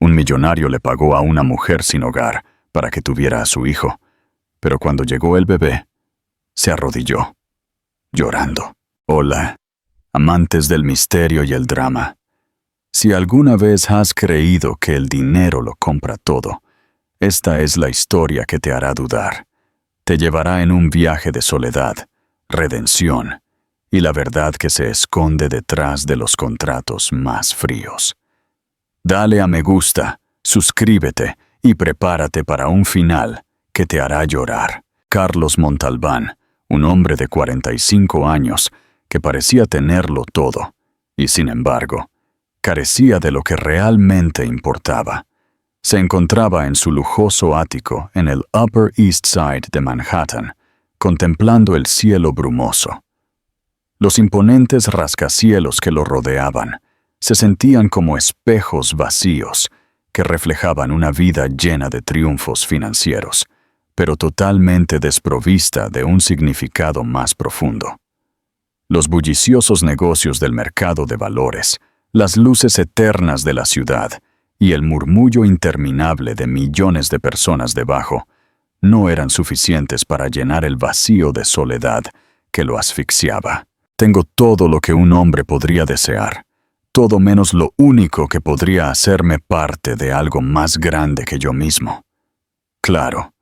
Un millonario le pagó a una mujer sin hogar para que tuviera a su hijo, pero cuando llegó el bebé, se arrodilló, llorando. Hola, amantes del misterio y el drama. Si alguna vez has creído que el dinero lo compra todo, esta es la historia que te hará dudar. Te llevará en un viaje de soledad, redención y la verdad que se esconde detrás de los contratos más fríos. Dale a me gusta, suscríbete y prepárate para un final que te hará llorar. Carlos Montalbán, un hombre de 45 años que parecía tenerlo todo, y sin embargo, carecía de lo que realmente importaba. Se encontraba en su lujoso ático en el Upper East Side de Manhattan, contemplando el cielo brumoso. Los imponentes rascacielos que lo rodeaban se sentían como espejos vacíos que reflejaban una vida llena de triunfos financieros, pero totalmente desprovista de un significado más profundo. Los bulliciosos negocios del mercado de valores, las luces eternas de la ciudad y el murmullo interminable de millones de personas debajo no eran suficientes para llenar el vacío de soledad que lo asfixiaba. Tengo todo lo que un hombre podría desear, todo menos lo único que podría hacerme parte de algo más grande que yo mismo. Claro,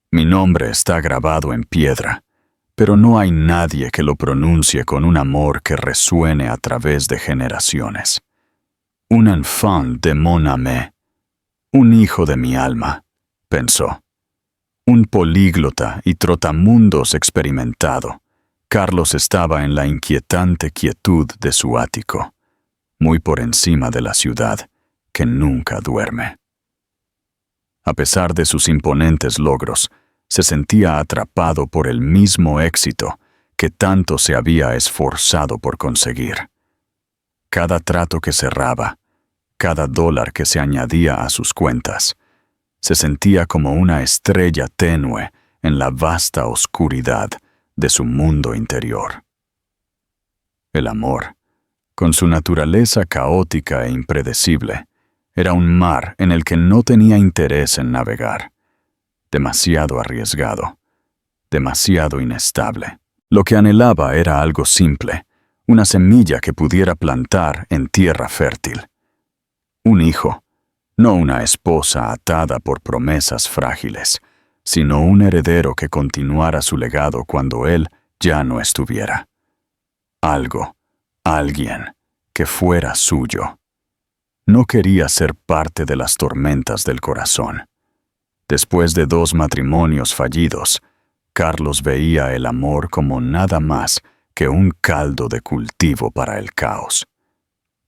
mi nombre está grabado en piedra, pero no hay nadie que lo pronuncie con un amor que resuene a través de generaciones. Un enfant de mon âme, un hijo de mi alma, pensó. Un políglota y trotamundos experimentado, Carlos estaba en la inquietante quietud de su ático, muy por encima de la ciudad que nunca duerme. A pesar de sus imponentes logros, se sentía atrapado por el mismo éxito que tanto se había esforzado por conseguir. Cada trato que cerraba, cada dólar que se añadía a sus cuentas, se sentía como una estrella tenue en la vasta oscuridad de su mundo interior. El amor, con su naturaleza caótica e impredecible, era un mar en el que no tenía interés en navegar. Demasiado arriesgado, demasiado inestable. Lo que anhelaba era algo simple, una semilla que pudiera plantar en tierra fértil. Un hijo, no una esposa atada por promesas frágiles, sino un heredero que continuara su legado cuando él ya no estuviera. Algo, alguien, que fuera suyo. No quería ser parte de las tormentas del corazón. Después de 2 matrimonios fallidos, Carlos veía el amor como nada más que un caldo de cultivo para el caos.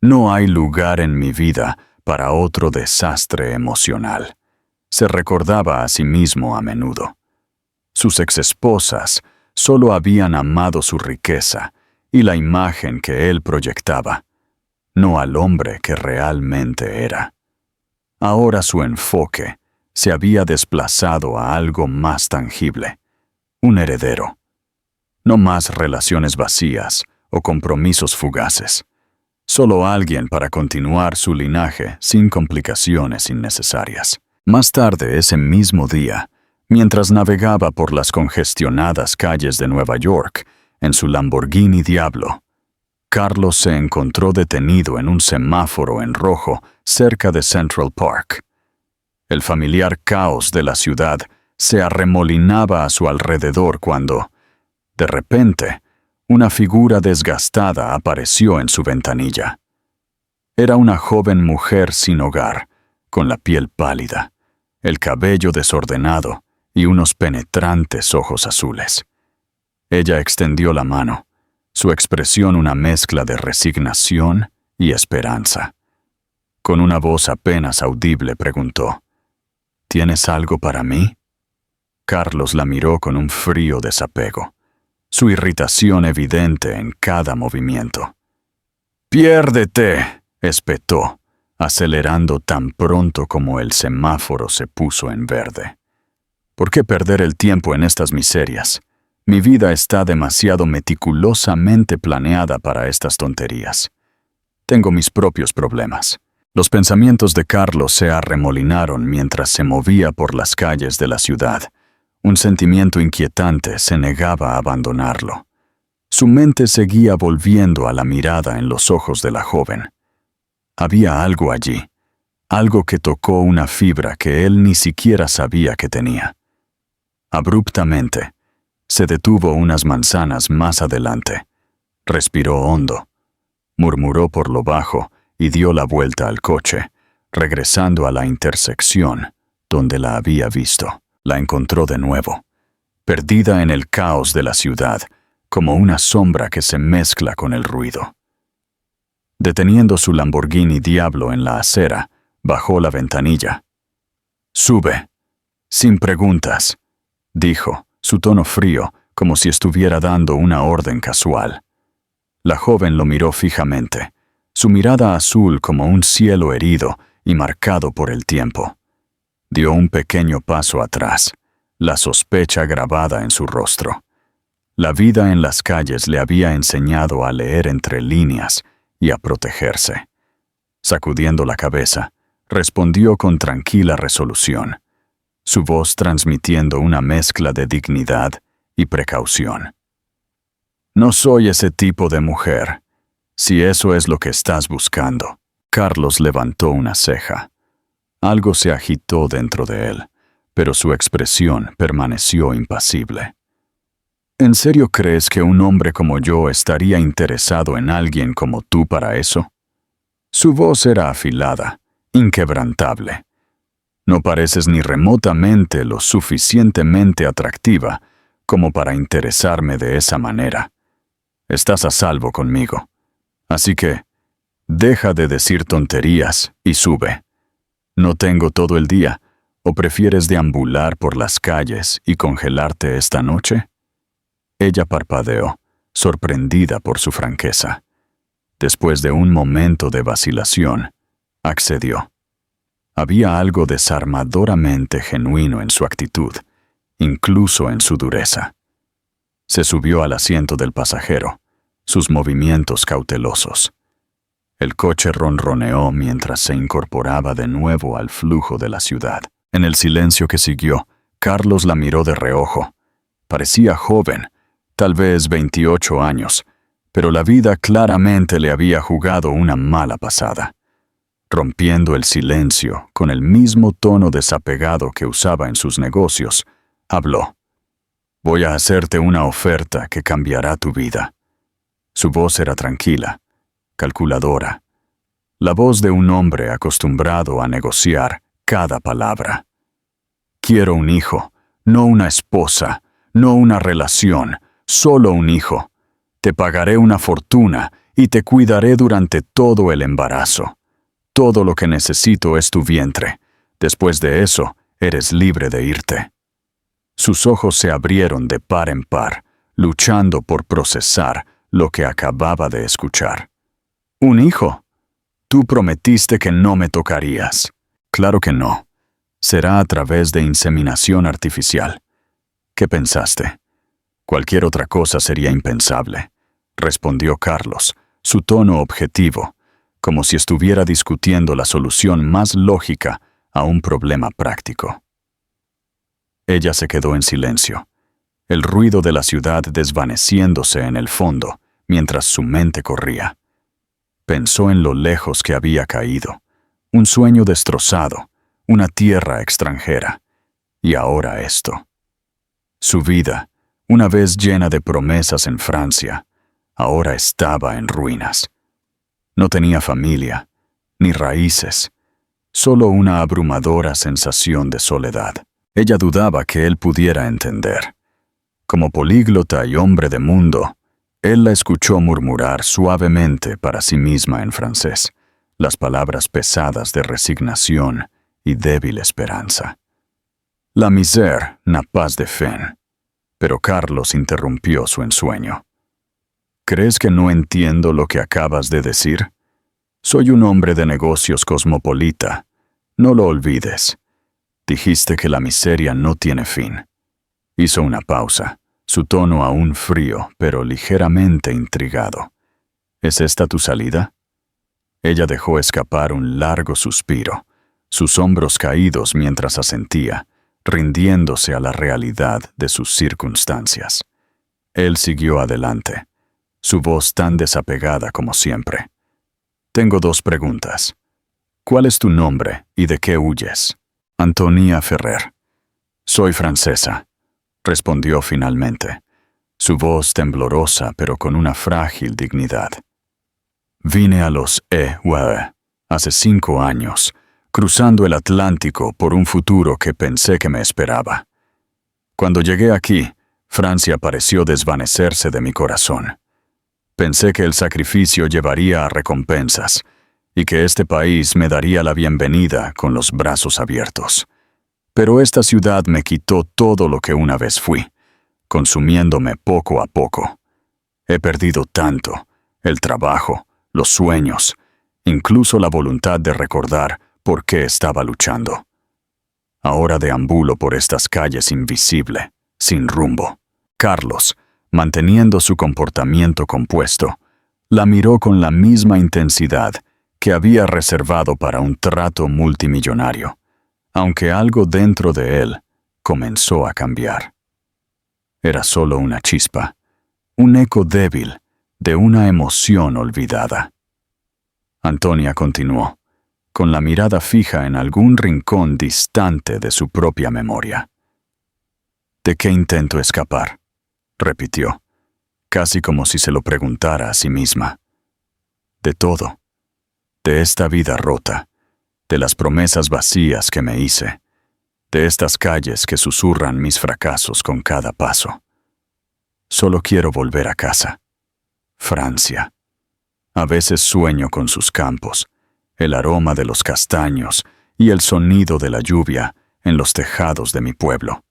No hay lugar en mi vida para otro desastre emocional, se recordaba a sí mismo a menudo. Sus exesposas solo habían amado su riqueza y la imagen que él proyectaba, no al hombre que realmente era. Ahora su enfoque se había desplazado a algo más tangible, un heredero. No más relaciones vacías o compromisos fugaces. Solo alguien para continuar su linaje sin complicaciones innecesarias. Más tarde ese mismo día, mientras navegaba por las congestionadas calles de Nueva York en su Lamborghini Diablo, Carlos se encontró detenido en un semáforo en rojo cerca de Central Park. El familiar caos de la ciudad se arremolinaba a su alrededor cuando, de repente, una figura desgastada apareció en su ventanilla. Era una joven mujer sin hogar, con la piel pálida, el cabello desordenado y unos penetrantes ojos azules. Ella extendió la mano, su expresión una mezcla de resignación y esperanza. Con una voz apenas audible preguntó, ¿tienes algo para mí? Carlos la miró con un frío desapego, su irritación evidente en cada movimiento. «¡Piérdete!», espetó, acelerando tan pronto como el semáforo se puso en verde. «¿Por qué perder el tiempo en estas miserias? Mi vida está demasiado meticulosamente planeada para estas tonterías. Tengo mis propios problemas. Los pensamientos de Carlos se arremolinaron mientras se movía por las calles de la ciudad. Un sentimiento inquietante se negaba a abandonarlo. Su mente seguía volviendo a la mirada en los ojos de la joven. Había algo allí, algo que tocó una fibra que él ni siquiera sabía que tenía. Abruptamente, se detuvo unas manzanas más adelante. Respiró hondo, murmuró por lo bajo y dio la vuelta al coche, regresando a la intersección donde la había visto. La encontró de nuevo, perdida en el caos de la ciudad, como una sombra que se mezcla con el ruido. Deteniendo su Lamborghini Diablo en la acera, bajó la ventanilla. «Sube, sin preguntas», dijo, su tono frío, como si estuviera dando una orden casual. La joven lo miró fijamente, su mirada azul como un cielo herido y marcado por el tiempo. Dio un pequeño paso atrás, la sospecha grabada en su rostro. La vida en las calles le había enseñado a leer entre líneas y a protegerse. Sacudiendo la cabeza, respondió con tranquila resolución, su voz transmitiendo una mezcla de dignidad y precaución. «No soy ese tipo de mujer, si eso es lo que estás buscando». Carlos levantó una ceja. Algo se agitó dentro de él, pero su expresión permaneció impasible. ¿En serio crees que un hombre como yo estaría interesado en alguien como tú para eso? Su voz era afilada, inquebrantable. No pareces ni remotamente lo suficientemente atractiva como para interesarme de esa manera. Estás a salvo conmigo. Así que, deja de decir tonterías y sube. ¿No tengo todo el día, o prefieres deambular por las calles y congelarte esta noche? Ella parpadeó, sorprendida por su franqueza. Después de un momento de vacilación, accedió. Había algo desarmadoramente genuino en su actitud, incluso en su dureza. Se subió al asiento del pasajero, sus movimientos cautelosos. El coche ronroneó mientras se incorporaba de nuevo al flujo de la ciudad. En el silencio que siguió, Carlos la miró de reojo. Parecía joven, tal vez 28 años, pero la vida claramente le había jugado una mala pasada. Rompiendo el silencio con el mismo tono desapegado que usaba en sus negocios, habló. «Voy a hacerte una oferta que cambiará tu vida». Su voz era tranquila, calculadora, la voz de un hombre acostumbrado a negociar cada palabra. «Quiero un hijo, no una esposa, no una relación, solo un hijo. Te pagaré una fortuna y te cuidaré durante todo el embarazo. Todo lo que necesito es tu vientre. Después de eso, eres libre de irte». Sus ojos se abrieron de par en par, luchando por procesar lo que acababa de escuchar. «¿Un hijo? Tú prometiste que no me tocarías». «Claro que no. Será a través de inseminación artificial». «¿Qué pensaste? Cualquier otra cosa sería impensable», respondió Carlos, su tono objetivo, como si estuviera discutiendo la solución más lógica a un problema práctico. Ella se quedó en silencio, el ruido de la ciudad desvaneciéndose en el fondo mientras su mente corría. Pensó en lo lejos que había caído, un sueño destrozado, una tierra extranjera, y ahora esto. Su vida, una vez llena de promesas en Francia, ahora estaba en ruinas. No tenía familia, ni raíces, solo una abrumadora sensación de soledad. Ella dudaba que él pudiera entender. Como políglota y hombre de mundo, él la escuchó murmurar suavemente para sí misma en francés, las palabras pesadas de resignación y débil esperanza. «La misère n'a pas de fin». Pero Carlos interrumpió su ensueño. «¿Crees que no entiendo lo que acabas de decir? Soy un hombre de negocios cosmopolita. No lo olvides. Dijiste que la miseria no tiene fin». Hizo una pausa, su tono aún frío, pero ligeramente intrigado. «¿Es esta tu salida?» Ella dejó escapar un largo suspiro, sus hombros caídos mientras asentía, rindiéndose a la realidad de sus circunstancias. Él siguió adelante, su voz tan desapegada como siempre. Tengo 2 preguntas. ¿Cuál es tu nombre y de qué huyes? Antonia Ferrer. Soy francesa, respondió finalmente, su voz temblorosa pero con una frágil dignidad. Vine a los EUE hace 5 años, cruzando el Atlántico por un futuro que pensé que me esperaba. Cuando llegué aquí, Francia pareció desvanecerse de mi corazón. Pensé que el sacrificio llevaría a recompensas y que este país me daría la bienvenida con los brazos abiertos. Pero esta ciudad me quitó todo lo que una vez fui, consumiéndome poco a poco. He perdido tanto: el trabajo, los sueños, incluso la voluntad de recordar por qué estaba luchando. Ahora deambulo por estas calles invisible, sin rumbo. Carlos, manteniendo su comportamiento compuesto, la miró con la misma intensidad que había reservado para un trato multimillonario, aunque algo dentro de él comenzó a cambiar. Era solo una chispa, un eco débil de una emoción olvidada. Antonia continuó, con la mirada fija en algún rincón distante de su propia memoria. ¿De qué intento escapar?, repitió, casi como si se lo preguntara a sí misma. De todo. De esta vida rota, de las promesas vacías que me hice, de estas calles que susurran mis fracasos con cada paso. Solo quiero volver a casa. Francia. A veces sueño con sus campos, el aroma de los castaños y el sonido de la lluvia en los tejados de mi pueblo.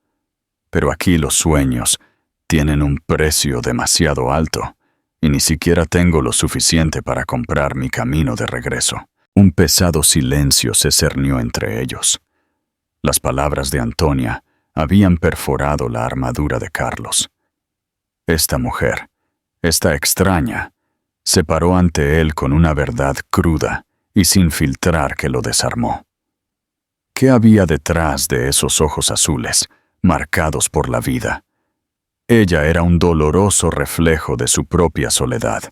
Pero aquí los sueños tienen un precio demasiado alto y ni siquiera tengo lo suficiente para comprar mi camino de regreso. Un pesado silencio se cernió entre ellos. Las palabras de Antonia habían perforado la armadura de Carlos. Esta mujer, esta extraña, se paró ante él con una verdad cruda y sin filtrar que lo desarmó. ¿Qué había detrás de esos ojos azules, marcados por la vida? Ella era un doloroso reflejo de su propia soledad,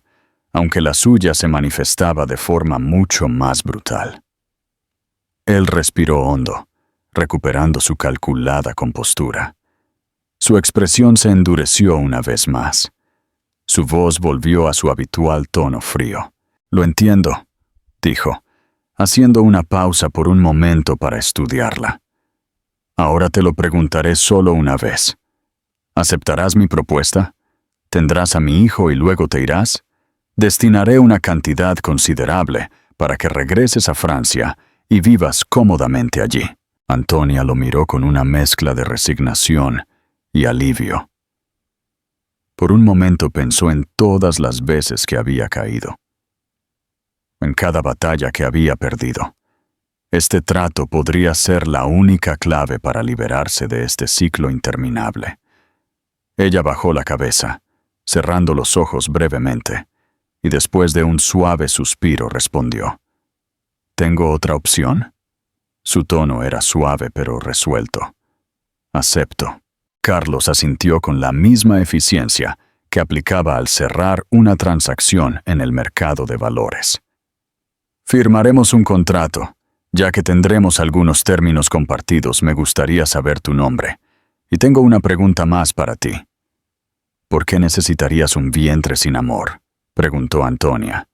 aunque la suya se manifestaba de forma mucho más brutal. Él respiró hondo, recuperando su calculada compostura. Su expresión se endureció una vez más. Su voz volvió a su habitual tono frío. «Lo entiendo», dijo, haciendo una pausa por un momento para estudiarla. «Ahora te lo preguntaré solo una vez. ¿Aceptarás mi propuesta? ¿Tendrás a mi hijo y luego te irás? Destinaré una cantidad considerable para que regreses a Francia y vivas cómodamente allí». Antonia lo miró con una mezcla de resignación y alivio. Por un momento pensó en todas las veces que había caído, en cada batalla que había perdido. Este trato podría ser la única clave para liberarse de este ciclo interminable. Ella bajó la cabeza, cerrando los ojos brevemente, y después de un suave suspiro respondió: «¿Tengo otra opción?». Su tono era suave pero resuelto. «Acepto». Carlos asintió con la misma eficiencia que aplicaba al cerrar una transacción en el mercado de valores. «Firmaremos un contrato. Ya que tendremos algunos términos compartidos, me gustaría saber tu nombre. Y tengo una pregunta más para ti». «¿Por qué necesitarías un vientre sin amor?», preguntó Antonia.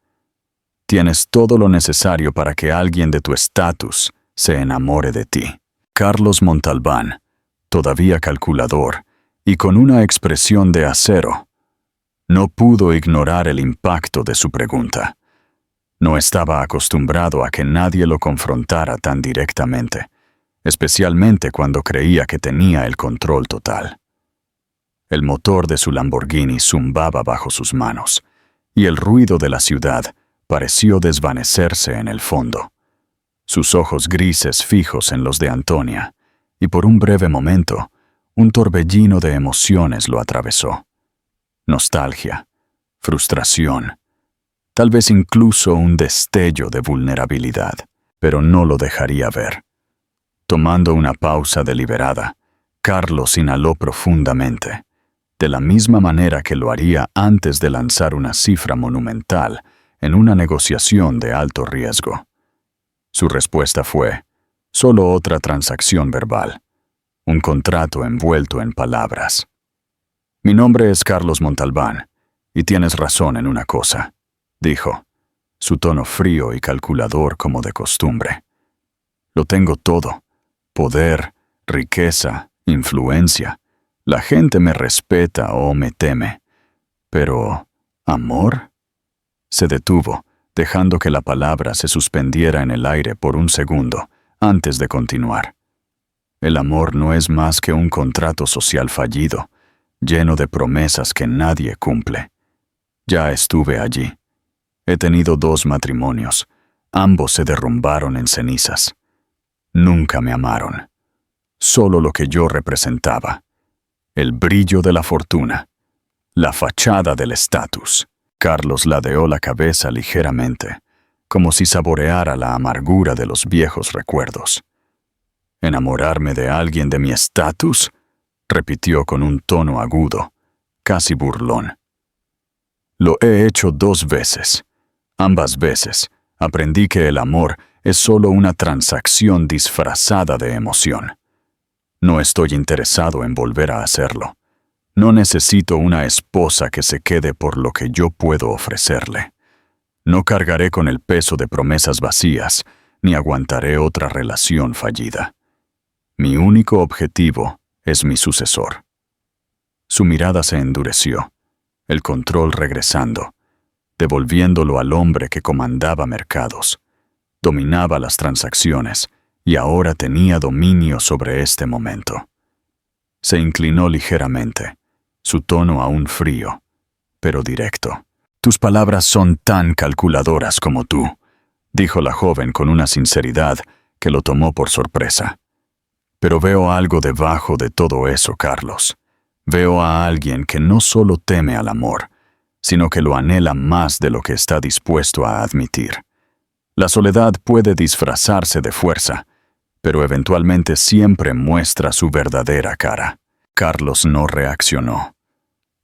«Tienes todo lo necesario para que alguien de tu estatus se enamore de ti». Carlos Montalbán, todavía calculador y con una expresión de acero, no pudo ignorar el impacto de su pregunta. No estaba acostumbrado a que nadie lo confrontara tan directamente, especialmente cuando creía que tenía el control total. El motor de su Lamborghini zumbaba bajo sus manos, y el ruido de la ciudad pareció desvanecerse en el fondo. Sus ojos grises fijos en los de Antonia, y por un breve momento, un torbellino de emociones lo atravesó. Nostalgia, frustración, tal vez incluso un destello de vulnerabilidad, pero no lo dejaría ver. Tomando una pausa deliberada, Carlos inhaló profundamente, de la misma manera que lo haría antes de lanzar una cifra monumental en una negociación de alto riesgo. Su respuesta fue, solo otra transacción verbal, un contrato envuelto en palabras. Mi nombre es Carlos Montalbán, y tienes razón en una cosa, dijo, su tono frío y calculador como de costumbre. Lo tengo todo, poder, riqueza, influencia. La gente me respeta o me teme. Pero, ¿amor? Se detuvo, dejando que la palabra se suspendiera en el aire por un segundo, antes de continuar. El amor no es más que un contrato social fallido, lleno de promesas que nadie cumple. Ya estuve allí. He tenido 2 matrimonios. Ambos se derrumbaron en cenizas. Nunca me amaron. Solo lo que yo representaba. El brillo de la fortuna. La fachada del estatus. Carlos ladeó la cabeza ligeramente, como si saboreara la amargura de los viejos recuerdos. ¿Enamorarme de alguien de mi estatus?, repitió con un tono agudo, casi burlón. Lo he hecho 2 veces. Ambas veces aprendí que el amor es solo una transacción disfrazada de emoción. No estoy interesado en volver a hacerlo. No necesito una esposa que se quede por lo que yo puedo ofrecerle. No cargaré con el peso de promesas vacías, ni aguantaré otra relación fallida. Mi único objetivo es mi sucesor. Su mirada se endureció, el control regresando, devolviéndolo al hombre que comandaba mercados, dominaba las transacciones y ahora tenía dominio sobre este momento. Se inclinó ligeramente, su tono aún frío, pero directo. Tus palabras son tan calculadoras como tú, dijo la joven con una sinceridad que lo tomó por sorpresa. Pero veo algo debajo de todo eso, Carlos. Veo a alguien que no solo teme al amor, sino que lo anhela más de lo que está dispuesto a admitir. La soledad puede disfrazarse de fuerza, pero eventualmente siempre muestra su verdadera cara. Carlos no reaccionó.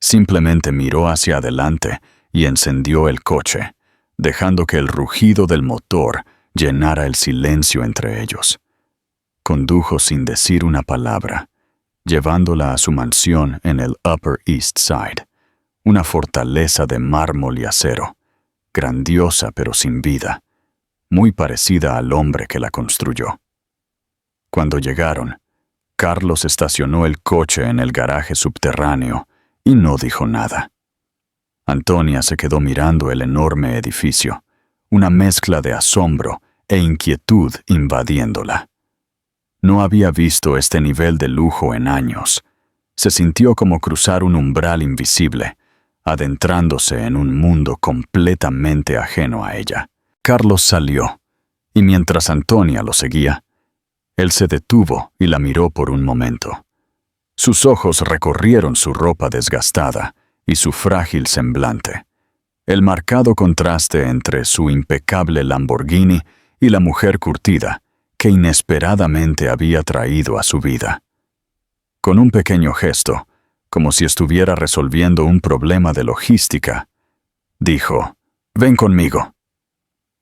Simplemente miró hacia adelante y encendió el coche, dejando que el rugido del motor llenara el silencio entre ellos. Condujo sin decir una palabra, llevándola a su mansión en el Upper East Side, una fortaleza de mármol y acero, grandiosa pero sin vida, muy parecida al hombre que la construyó. Cuando llegaron, Carlos estacionó el coche en el garaje subterráneo y no dijo nada. Antonia se quedó mirando el enorme edificio, una mezcla de asombro e inquietud invadiéndola. No había visto este nivel de lujo en años. Se sintió como cruzar un umbral invisible, adentrándose en un mundo completamente ajeno a ella. Carlos salió, y mientras Antonia lo seguía, él se detuvo y la miró por un momento. Sus ojos recorrieron su ropa desgastada y su frágil semblante, el marcado contraste entre su impecable Lamborghini y la mujer curtida que inesperadamente había traído a su vida. Con un pequeño gesto, como si estuviera resolviendo un problema de logística, dijo, «Ven conmigo».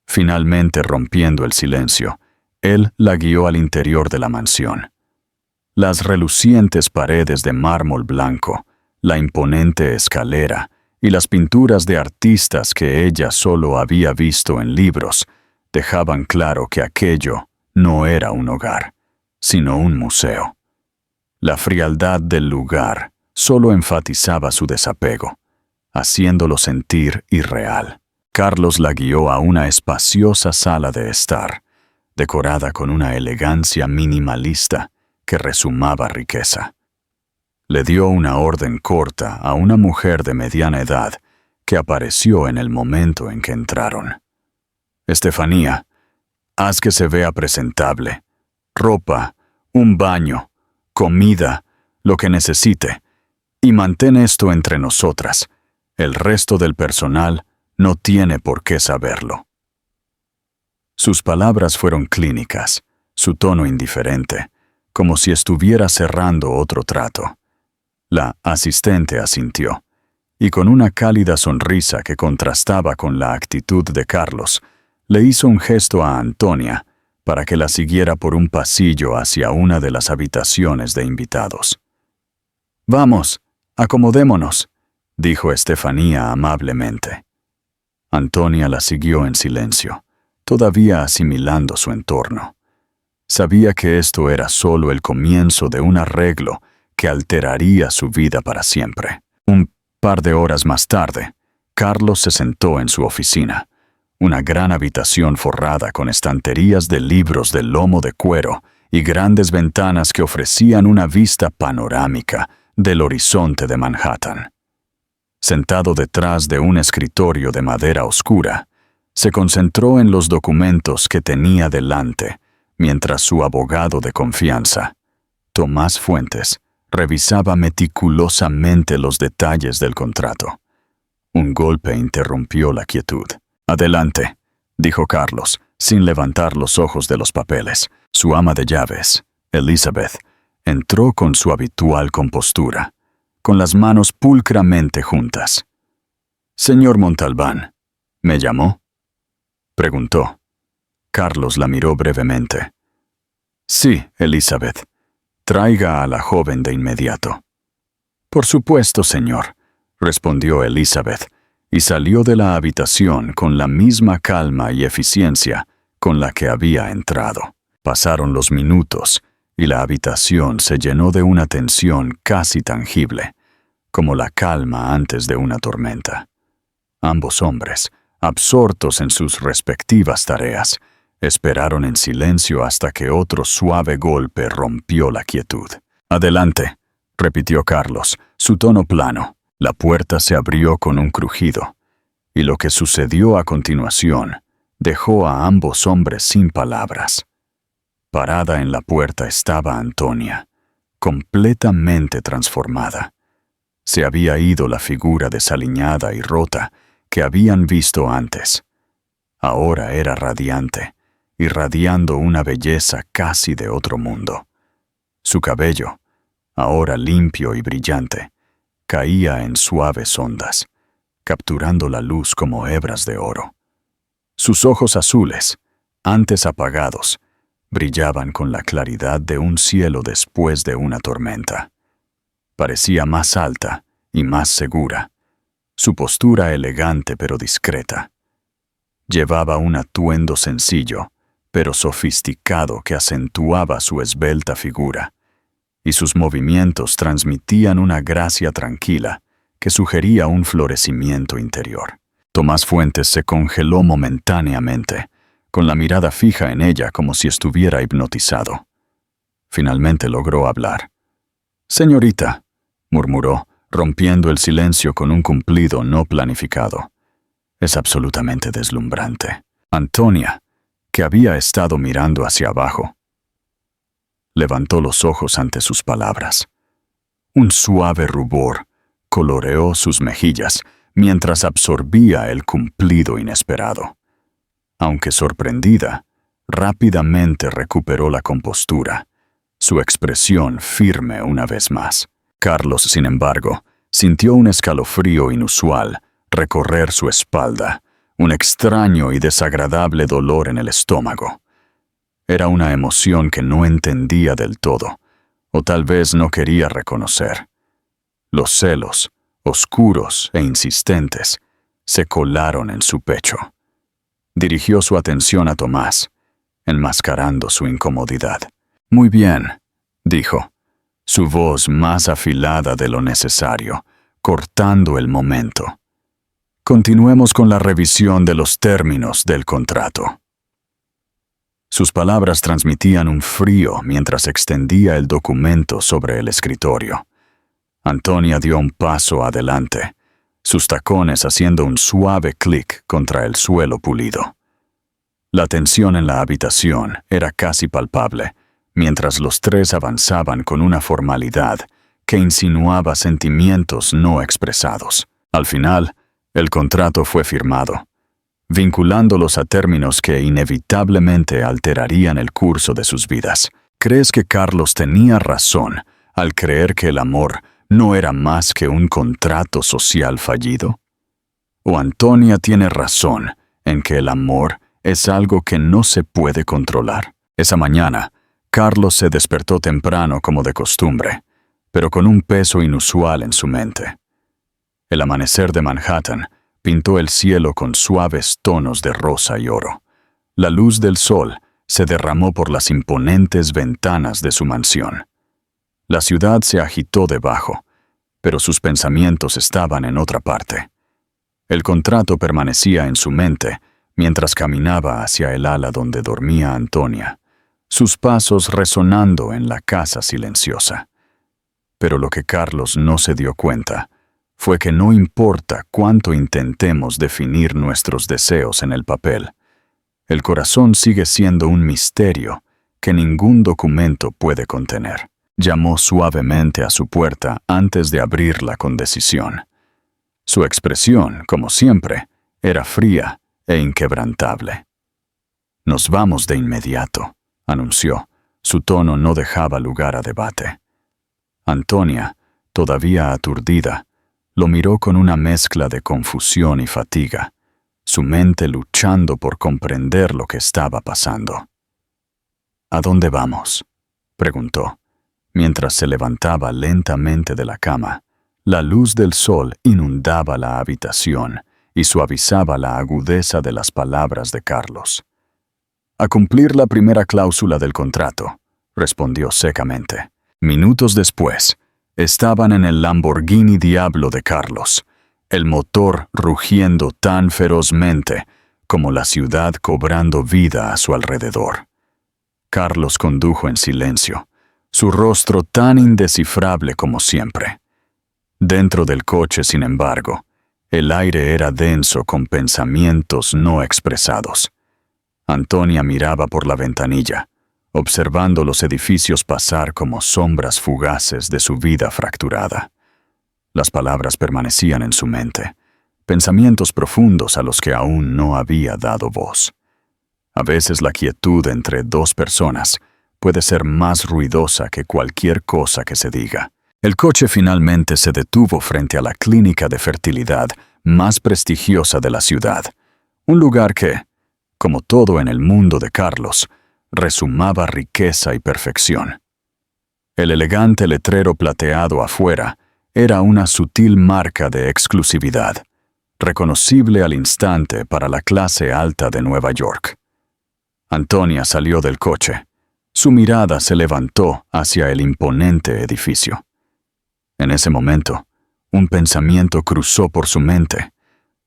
Finalmente, rompiendo el silencio, él la guió al interior de la mansión. Las relucientes paredes de mármol blanco, la imponente escalera y las pinturas de artistas que ella solo había visto en libros dejaban claro que aquello no era un hogar, sino un museo. La frialdad del lugar solo enfatizaba su desapego, haciéndolo sentir irreal. Carlos la guió a una espaciosa sala de estar, decorada con una elegancia minimalista que rezumaba riqueza. Le dio una orden corta a una mujer de mediana edad que apareció en el momento en que entraron. «Estefanía, haz que se vea presentable. Ropa, un baño, comida, lo que necesite. Y mantén esto entre nosotras. El resto del personal No tiene por qué saberlo. Sus palabras fueron clínicas, su tono indiferente, como si estuviera cerrando otro trato. La asistente asintió, y con una cálida sonrisa que contrastaba con la actitud de Carlos, le hizo un gesto a Antonia para que la siguiera por un pasillo hacia una de las habitaciones de invitados. «Vamos, acomodémonos», dijo Estefanía amablemente. Antonia la siguió en silencio, todavía asimilando su entorno. Sabía que esto era solo el comienzo de un arreglo que alteraría su vida para siempre. Un par de horas más tarde, Carlos se sentó en su oficina, una gran habitación forrada con estanterías de libros de lomo de cuero y grandes ventanas que ofrecían una vista panorámica del horizonte de Manhattan. Sentado detrás de un escritorio de madera oscura, se concentró en los documentos que tenía delante, mientras su abogado de confianza, Tomás Fuentes, revisaba meticulosamente los detalles del contrato. Un golpe interrumpió la quietud. «Adelante», dijo Carlos, sin levantar los ojos de los papeles. Su ama de llaves, Elizabeth, entró con su habitual compostura, con las manos pulcramente juntas. «Señor Montalbán, ¿me llamó?», preguntó. Carlos la miró brevemente. «Sí, Elizabeth. Traiga a la joven de inmediato». «Por supuesto, señor», respondió Elizabeth, y salió de la habitación con la misma calma y eficiencia con la que había entrado. Pasaron los minutos, y la habitación se llenó de una tensión casi tangible, como la calma antes de una tormenta. Ambos hombres, absortos en sus respectivas tareas, esperaron en silencio hasta que otro suave golpe rompió la quietud. «Adelante», repitió Carlos, su tono plano. La puerta se abrió con un crujido, y lo que sucedió a continuación dejó a ambos hombres sin palabras. Parada en la puerta estaba Antonia, completamente transformada. Se había ido la figura desaliñada y rota que habían visto antes. Ahora era radiante, irradiando una belleza casi de otro mundo. Su cabello, ahora limpio y brillante, caía en suaves ondas, capturando la luz como hebras de oro. Sus ojos azules, antes apagados, brillaban con la claridad de un cielo después de una tormenta. Parecía más alta y más segura, su postura elegante pero discreta. Llevaba un atuendo sencillo, pero sofisticado que acentuaba su esbelta figura, y sus movimientos transmitían una gracia tranquila que sugería un florecimiento interior. Tomás Fuentes se congeló momentáneamente, con la mirada fija en ella como si estuviera hipnotizado. Finalmente logró hablar. «Señorita», murmuró, rompiendo el silencio con un cumplido no planificado. «Es absolutamente deslumbrante». Antonia, que había estado mirando hacia abajo, levantó los ojos ante sus palabras. Un suave rubor coloreó sus mejillas mientras absorbía el cumplido inesperado. Aunque sorprendida, rápidamente recuperó la compostura, su expresión firme una vez más. Carlos, sin embargo, sintió un escalofrío inusual recorrer su espalda, un extraño y desagradable dolor en el estómago. Era una emoción que no entendía del todo, o tal vez no quería reconocer. Los celos, oscuros e insistentes, se colaron en su pecho. Dirigió su atención a Tomás, enmascarando su incomodidad. «Muy bien», dijo, su voz más afilada de lo necesario, cortando el momento. «Continuemos con la revisión de los términos del contrato». Sus palabras transmitían un frío mientras extendía el documento sobre el escritorio. Antonia dio un paso adelante, sus tacones haciendo un suave clic contra el suelo pulido. La tensión en la habitación era casi palpable, mientras los tres avanzaban con una formalidad que insinuaba sentimientos no expresados. Al final, El contrato fue firmado, vinculándolos a términos que inevitablemente alterarían el curso de sus vidas. ¿Crees que Carlos tenía razón al creer que el amor no era más que un contrato social fallido? ¿O Antonia tiene razón en que el amor es algo que no se puede controlar? Esa mañana, Carlos se despertó temprano como de costumbre, pero con un peso inusual en su mente. El amanecer de Manhattan pintó el cielo con suaves tonos de rosa y oro. La luz del sol se derramó por las imponentes ventanas de su mansión. La ciudad se agitó debajo, pero sus pensamientos estaban en otra parte. El contrato permanecía en su mente mientras caminaba hacia el ala donde dormía Antonia, sus pasos resonando en la casa silenciosa. Pero lo que Carlos no se dio cuenta fue que no importa cuánto intentemos definir nuestros deseos en el papel, el corazón sigue siendo un misterio que ningún documento puede contener. Llamó suavemente a su puerta antes de abrirla con decisión. Su expresión, como siempre, era fría e inquebrantable. «Nos vamos de inmediato», anunció. Su tono no dejaba lugar a debate. Antonia, todavía aturdida, lo miró con una mezcla de confusión y fatiga, su mente luchando por comprender lo que estaba pasando. «¿A dónde vamos?», preguntó, mientras se levantaba lentamente de la cama. La luz del sol inundaba la habitación y suavizaba la agudeza de las palabras de Carlos. «A cumplir la primera cláusula del contrato», respondió secamente. Minutos después, estaban en el Lamborghini Diablo de Carlos, el motor rugiendo tan ferozmente como la ciudad cobrando vida a su alrededor. Carlos condujo en silencio, su rostro tan indescifrable como siempre. Dentro del coche, sin embargo, el aire era denso con pensamientos no expresados. Antonia miraba por la ventanilla, observando los edificios pasar como sombras fugaces de su vida fracturada. Las palabras permanecían en su mente, pensamientos profundos a los que aún no había dado voz. A veces la quietud entre dos personas puede ser más ruidosa que cualquier cosa que se diga. El coche finalmente se detuvo frente a la clínica de fertilidad más prestigiosa de la ciudad, un lugar que, como todo en el mundo de Carlos, resumaba riqueza y perfección. El elegante letrero plateado afuera era una sutil marca de exclusividad, reconocible al instante para la clase alta de Nueva York. Antonia salió del coche. Su mirada se levantó hacia el imponente edificio. En ese momento, un pensamiento cruzó por su mente,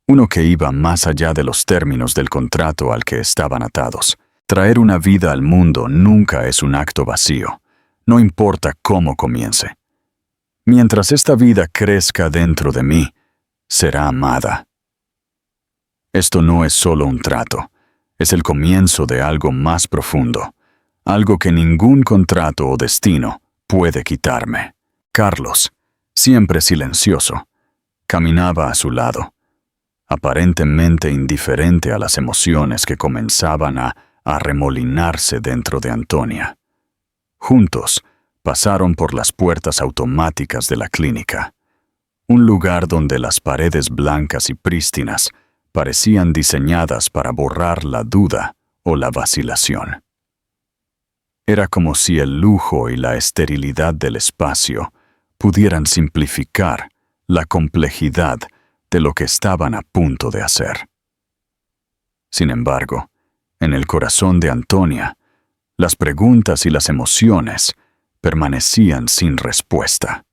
uno que iba más allá de los términos del contrato al que estaban atados. Traer una vida al mundo nunca es un acto vacío, no importa cómo comience. Mientras esta vida crezca dentro de mí, será amada. Esto no es solo un trato, es el comienzo de algo más profundo, algo que ningún contrato o destino puede quitarme. Carlos, siempre silencioso, caminaba a su lado, aparentemente indiferente a las emociones que comenzaban a arremolinarse dentro de Antonia. Juntos, pasaron por las puertas automáticas de la clínica, un lugar donde las paredes blancas y prístinas parecían diseñadas para borrar la duda o la vacilación. Era como si el lujo y la esterilidad del espacio pudieran simplificar la complejidad de lo que estaban a punto de hacer. Sin embargo, en el corazón de Antonia, las preguntas y las emociones permanecían sin respuesta.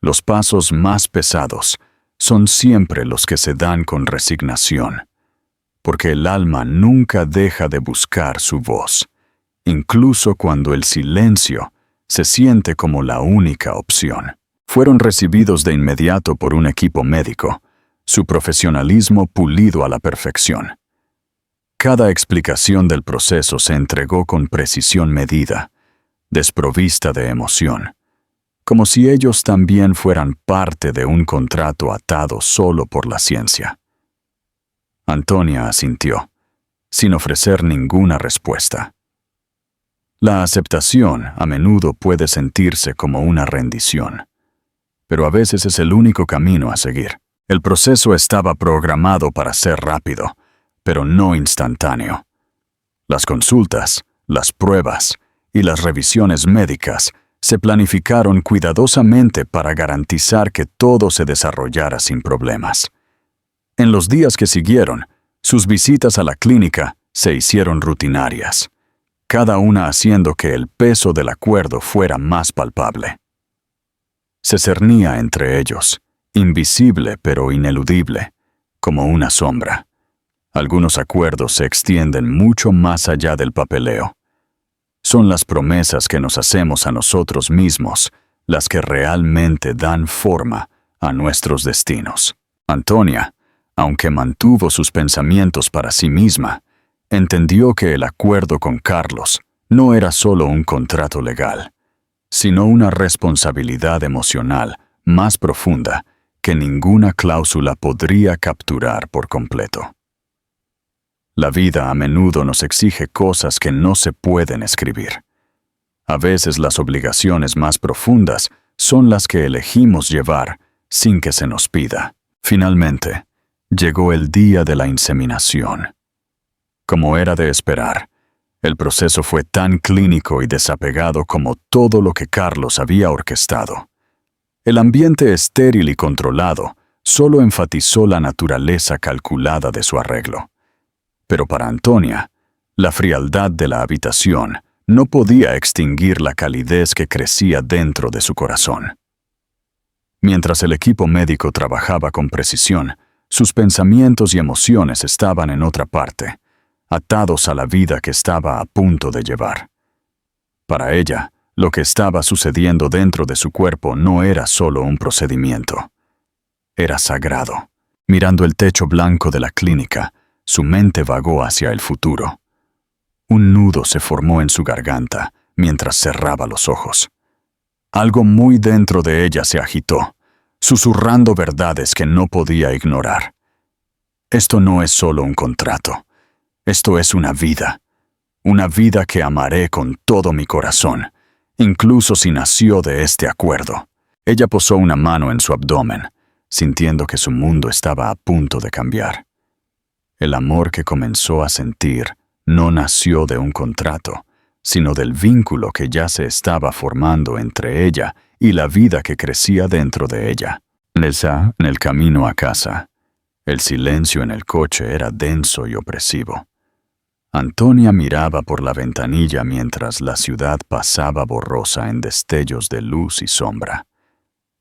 Los pasos más pesados son siempre los que se dan con resignación, porque el alma nunca deja de buscar su voz, incluso cuando el silencio se siente como la única opción. Fueron recibidos de inmediato por un equipo médico, su profesionalismo pulido a la perfección. Cada explicación del proceso se entregó con precisión medida, desprovista de emoción, como si ellos también fueran parte de un contrato atado solo por la ciencia. Antonia asintió, sin ofrecer ninguna respuesta. La aceptación a menudo puede sentirse como una rendición, pero a veces es el único camino a seguir. El proceso estaba programado para ser rápido, pero no instantáneo. Las consultas, las pruebas y las revisiones médicas se planificaron cuidadosamente para garantizar que todo se desarrollara sin problemas. En los días que siguieron, sus visitas a la clínica se hicieron rutinarias, cada una haciendo que el peso del acuerdo fuera más palpable. Se cernía entre ellos, invisible pero ineludible, como una sombra. Algunos acuerdos se extienden mucho más allá del papeleo. Son las promesas que nos hacemos a nosotros mismos las que realmente dan forma a nuestros destinos. Antonia, aunque mantuvo sus pensamientos para sí misma, entendió que el acuerdo con Carlos no era solo un contrato legal, sino una responsabilidad emocional más profunda que ninguna cláusula podría capturar por completo. La vida a menudo nos exige cosas que no se pueden escribir. A veces las obligaciones más profundas son las que elegimos llevar sin que se nos pida. Finalmente, llegó el día de la inseminación. Como era de esperar, el proceso fue tan clínico y desapegado como todo lo que Carlos había orquestado. El ambiente estéril y controlado solo enfatizó la naturaleza calculada de su arreglo. Pero para Antonia, la frialdad de la habitación no podía extinguir la calidez que crecía dentro de su corazón. Mientras el equipo médico trabajaba con precisión, sus pensamientos y emociones estaban en otra parte, atados a la vida que estaba a punto de llevar. Para ella, lo que estaba sucediendo dentro de su cuerpo no era solo un procedimiento. Era sagrado. Mirando el techo blanco de la clínica, su mente vagó hacia el futuro. Un nudo se formó en su garganta mientras cerraba los ojos. Algo muy dentro de ella se agitó, susurrando verdades que no podía ignorar. Esto no es solo un contrato. Esto es una vida que amaré con todo mi corazón, incluso si nació de este acuerdo. Ella posó una mano en su abdomen, sintiendo que su mundo estaba a punto de cambiar. El amor que comenzó a sentir no nació de un contrato, sino del vínculo que ya se estaba formando entre ella y la vida que crecía dentro de ella. En el camino a casa, el silencio en el coche era denso y opresivo. Antonia miraba por la ventanilla mientras la ciudad pasaba borrosa en destellos de luz y sombra.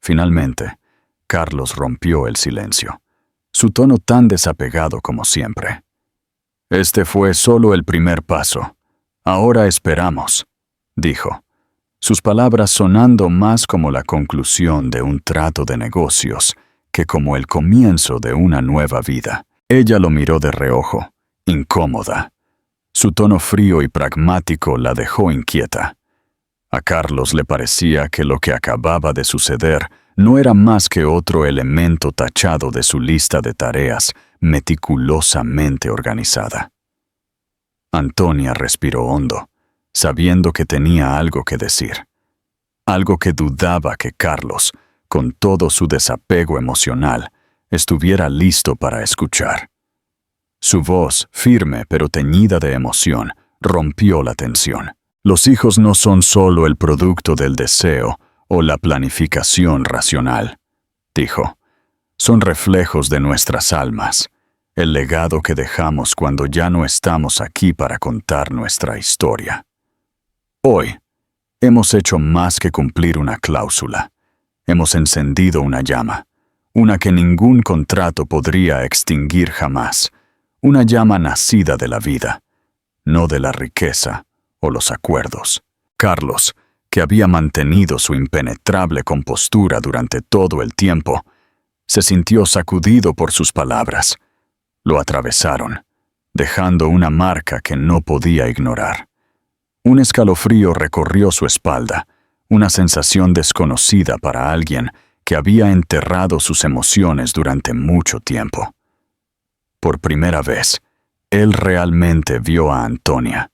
Finalmente, Carlos rompió el silencio, su tono tan desapegado como siempre. «Este fue solo el primer paso. Ahora esperamos», dijo, sus palabras sonando más como la conclusión de un trato de negocios que como el comienzo de una nueva vida. Ella lo miró de reojo, incómoda. Su tono frío y pragmático la dejó inquieta. A Carlos le parecía que lo que acababa de suceder no era más que otro elemento tachado de su lista de tareas meticulosamente organizada. Antonia respiró hondo, sabiendo que tenía algo que decir. Algo que dudaba que Carlos, con todo su desapego emocional, estuviera listo para escuchar. Su voz, firme pero teñida de emoción, rompió la tensión. Los hijos no son solo el producto del deseo o la planificación racional, dijo. Son reflejos de nuestras almas, el legado que dejamos cuando ya no estamos aquí para contar nuestra historia. Hoy, hemos hecho más que cumplir una cláusula. Hemos encendido una llama, una que ningún contrato podría extinguir jamás. Una llama nacida de la vida, no de la riqueza o los acuerdos. Carlos, que había mantenido su impenetrable compostura durante todo el tiempo, se sintió sacudido por sus palabras. Lo atravesaron, dejando una marca que no podía ignorar. Un escalofrío recorrió su espalda, una sensación desconocida para alguien que había enterrado sus emociones durante mucho tiempo. Por primera vez, él realmente vio a Antonia,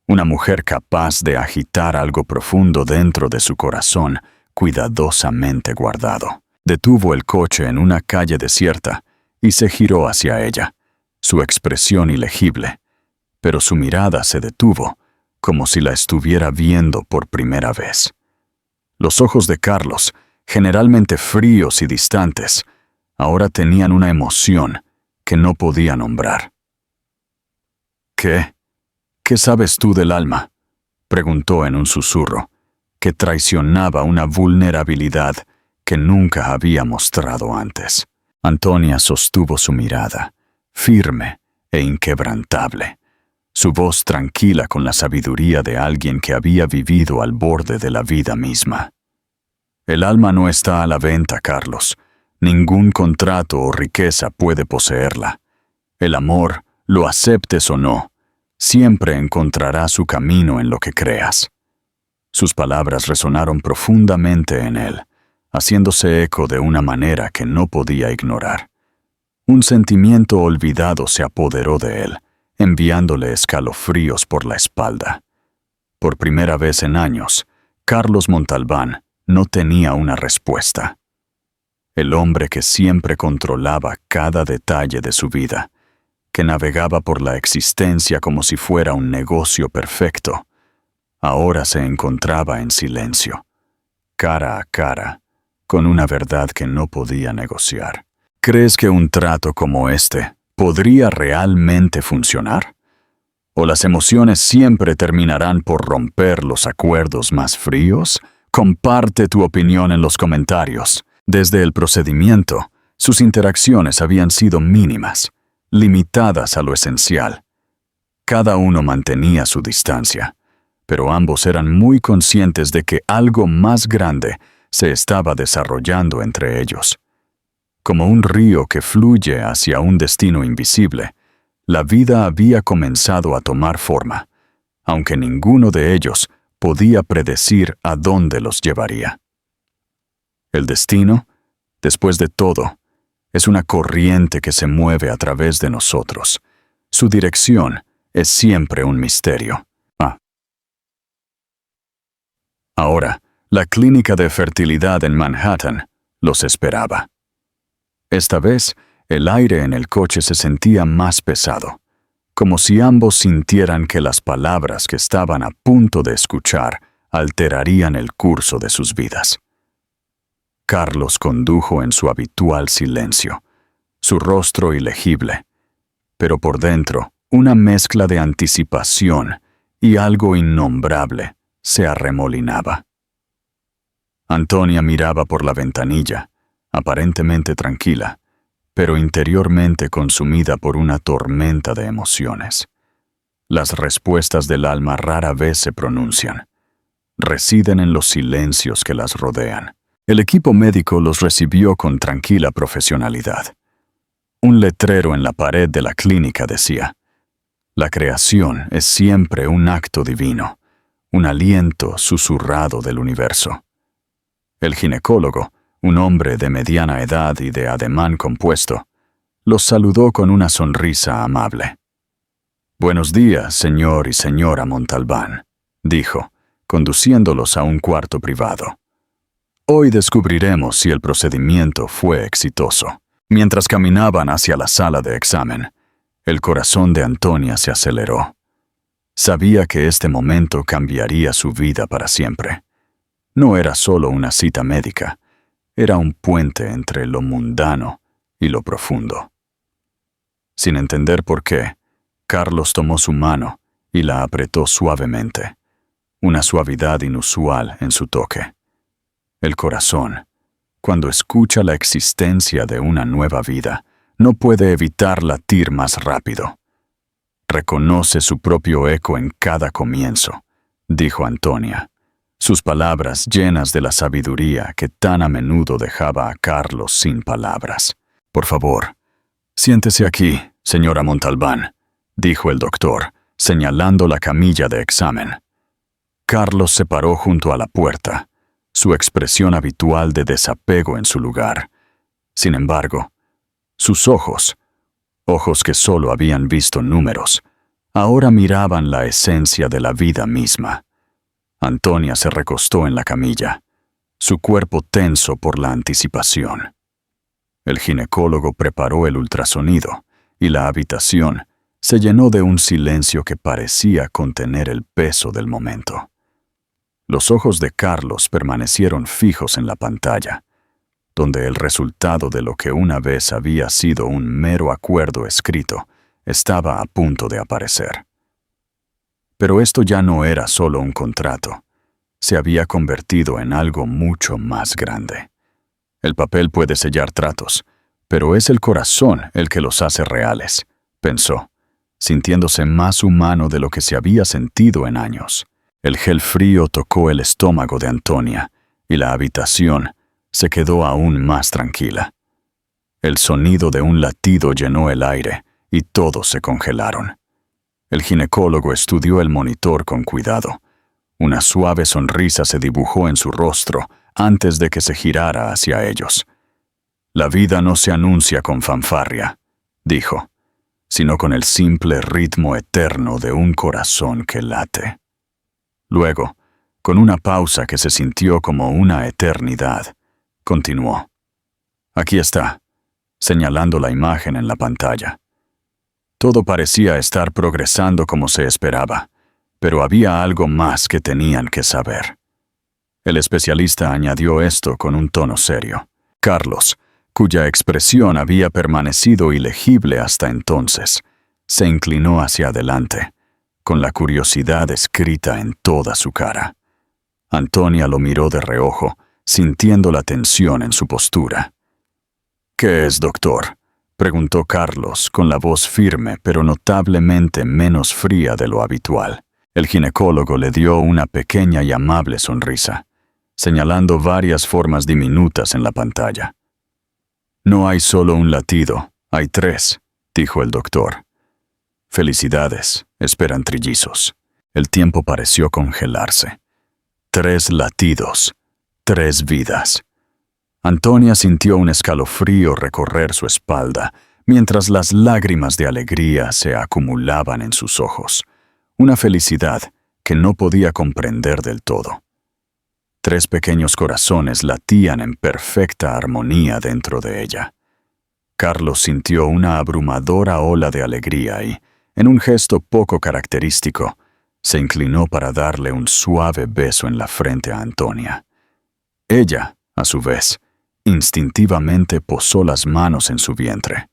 una mujer capaz de agitar algo profundo dentro de su corazón, cuidadosamente guardado. Detuvo el coche en una calle desierta y se giró hacia ella, su expresión ilegible, pero su mirada se detuvo, como si la estuviera viendo por primera vez. Los ojos de Carlos, generalmente fríos y distantes, ahora tenían una emoción que no podía nombrar. ¿Qué? ¿Qué sabes tú del alma?, preguntó en un susurro, que traicionaba una vulnerabilidad que nunca había mostrado antes. Antonia sostuvo su mirada, firme e inquebrantable, su voz tranquila con la sabiduría de alguien que había vivido al borde de la vida misma. El alma no está a la venta, Carlos. Ningún contrato o riqueza puede poseerla. El amor, lo aceptes o no, siempre encontrará su camino en lo que creas. Sus palabras resonaron profundamente en él, haciéndose eco de una manera que no podía ignorar. Un sentimiento olvidado se apoderó de él, enviándole escalofríos por la espalda. Por primera vez en años, Carlos Montalbán no tenía una respuesta. El hombre que siempre controlaba cada detalle de su vida, que navegaba por la existencia como si fuera un negocio perfecto, ahora se encontraba en silencio, cara a cara, con una verdad que no podía negociar. ¿Crees que un trato como este podría realmente funcionar? ¿O las emociones siempre terminarán por romper los acuerdos más fríos? Comparte tu opinión en los comentarios. Desde el procedimiento, sus interacciones habían sido mínimas, limitadas a lo esencial. Cada uno mantenía su distancia, pero ambos eran muy conscientes de que algo más grande se estaba desarrollando entre ellos. Como un río que fluye hacia un destino invisible, la vida había comenzado a tomar forma, aunque ninguno de ellos podía predecir a dónde los llevaría. El destino, después de todo, es una corriente que se mueve a través de nosotros. Su dirección es siempre un misterio. Ahora, la clínica de fertilidad en Manhattan los esperaba. Esta vez, el aire en el coche se sentía más pesado, como si ambos sintieran que las palabras que estaban a punto de escuchar alterarían el curso de sus vidas. Carlos condujo en su habitual silencio, su rostro ilegible, pero por dentro una mezcla de anticipación y algo innombrable se arremolinaba. Antonia miraba por la ventanilla, aparentemente tranquila, pero interiormente consumida por una tormenta de emociones. Las respuestas del alma rara vez se pronuncian. Residen en los silencios que las rodean. El equipo médico los recibió con tranquila profesionalidad. Un letrero en la pared de la clínica decía: «La creación es siempre un acto divino, un aliento susurrado del universo». El ginecólogo, un hombre de mediana edad y de ademán compuesto, los saludó con una sonrisa amable. «Buenos días, señor y señora Montalbán», dijo, conduciéndolos a un cuarto privado. «Hoy descubriremos si el procedimiento fue exitoso». Mientras caminaban hacia la sala de examen, el corazón de Antonia se aceleró. Sabía que este momento cambiaría su vida para siempre. No era solo una cita médica, era un puente entre lo mundano y lo profundo. Sin entender por qué, Carlos tomó su mano y la apretó suavemente, una suavidad inusual en su toque. El corazón, cuando escucha la existencia de una nueva vida, no puede evitar latir más rápido. «Reconoce su propio eco en cada comienzo», dijo Antonia, sus palabras llenas de la sabiduría que tan a menudo dejaba a Carlos sin palabras. «Por favor, siéntese aquí, señora Montalbán», dijo el doctor, señalando la camilla de examen. Carlos se paró junto a la puerta, su expresión habitual de desapego en su lugar. Sin embargo, sus ojos que solo habían visto números, ahora miraban la esencia de la vida misma. Antonia se recostó en la camilla, su cuerpo tenso por la anticipación. El ginecólogo preparó el ultrasonido y la habitación se llenó de un silencio que parecía contener el peso del momento. Los ojos de Carlos permanecieron fijos en la pantalla, donde el resultado de lo que una vez había sido un mero acuerdo escrito estaba a punto de aparecer. Pero esto ya no era solo un contrato, se había convertido en algo mucho más grande. El papel puede sellar tratos, pero es el corazón el que los hace reales, pensó, sintiéndose más humano de lo que se había sentido en años. El gel frío tocó el estómago de Antonia y la habitación se quedó aún más tranquila. El sonido de un latido llenó el aire y todos se congelaron. El ginecólogo estudió el monitor con cuidado. Una suave sonrisa se dibujó en su rostro antes de que se girara hacia ellos. La vida no se anuncia con fanfarria, dijo, sino con el simple ritmo eterno de un corazón que late. Luego, con una pausa que se sintió como una eternidad, continuó. Aquí está, señalando la imagen en la pantalla. Todo parecía estar progresando como se esperaba, pero había algo más que tenían que saber. El especialista añadió esto con un tono serio. Carlos, cuya expresión había permanecido ilegible hasta entonces, se inclinó hacia adelante, con la curiosidad escrita en toda su cara. Antonia lo miró de reojo, sintiendo la tensión en su postura. «¿Qué es, doctor?», preguntó Carlos, con la voz firme pero notablemente menos fría de lo habitual. El ginecólogo le dio una pequeña y amable sonrisa, señalando varias formas diminutas en la pantalla. «No hay solo un latido, hay 3», dijo el doctor. «Felicidades, esperan trillizos». El tiempo pareció congelarse. 3 latidos, 3 vidas. Antonia sintió un escalofrío recorrer su espalda, mientras las lágrimas de alegría se acumulaban en sus ojos. Una felicidad que no podía comprender del todo. 3 pequeños corazones latían en perfecta armonía dentro de ella. Carlos sintió una abrumadora ola de alegría y, en un gesto poco característico, se inclinó para darle un suave beso en la frente a Antonia. Ella, a su vez, instintivamente posó las manos en su vientre,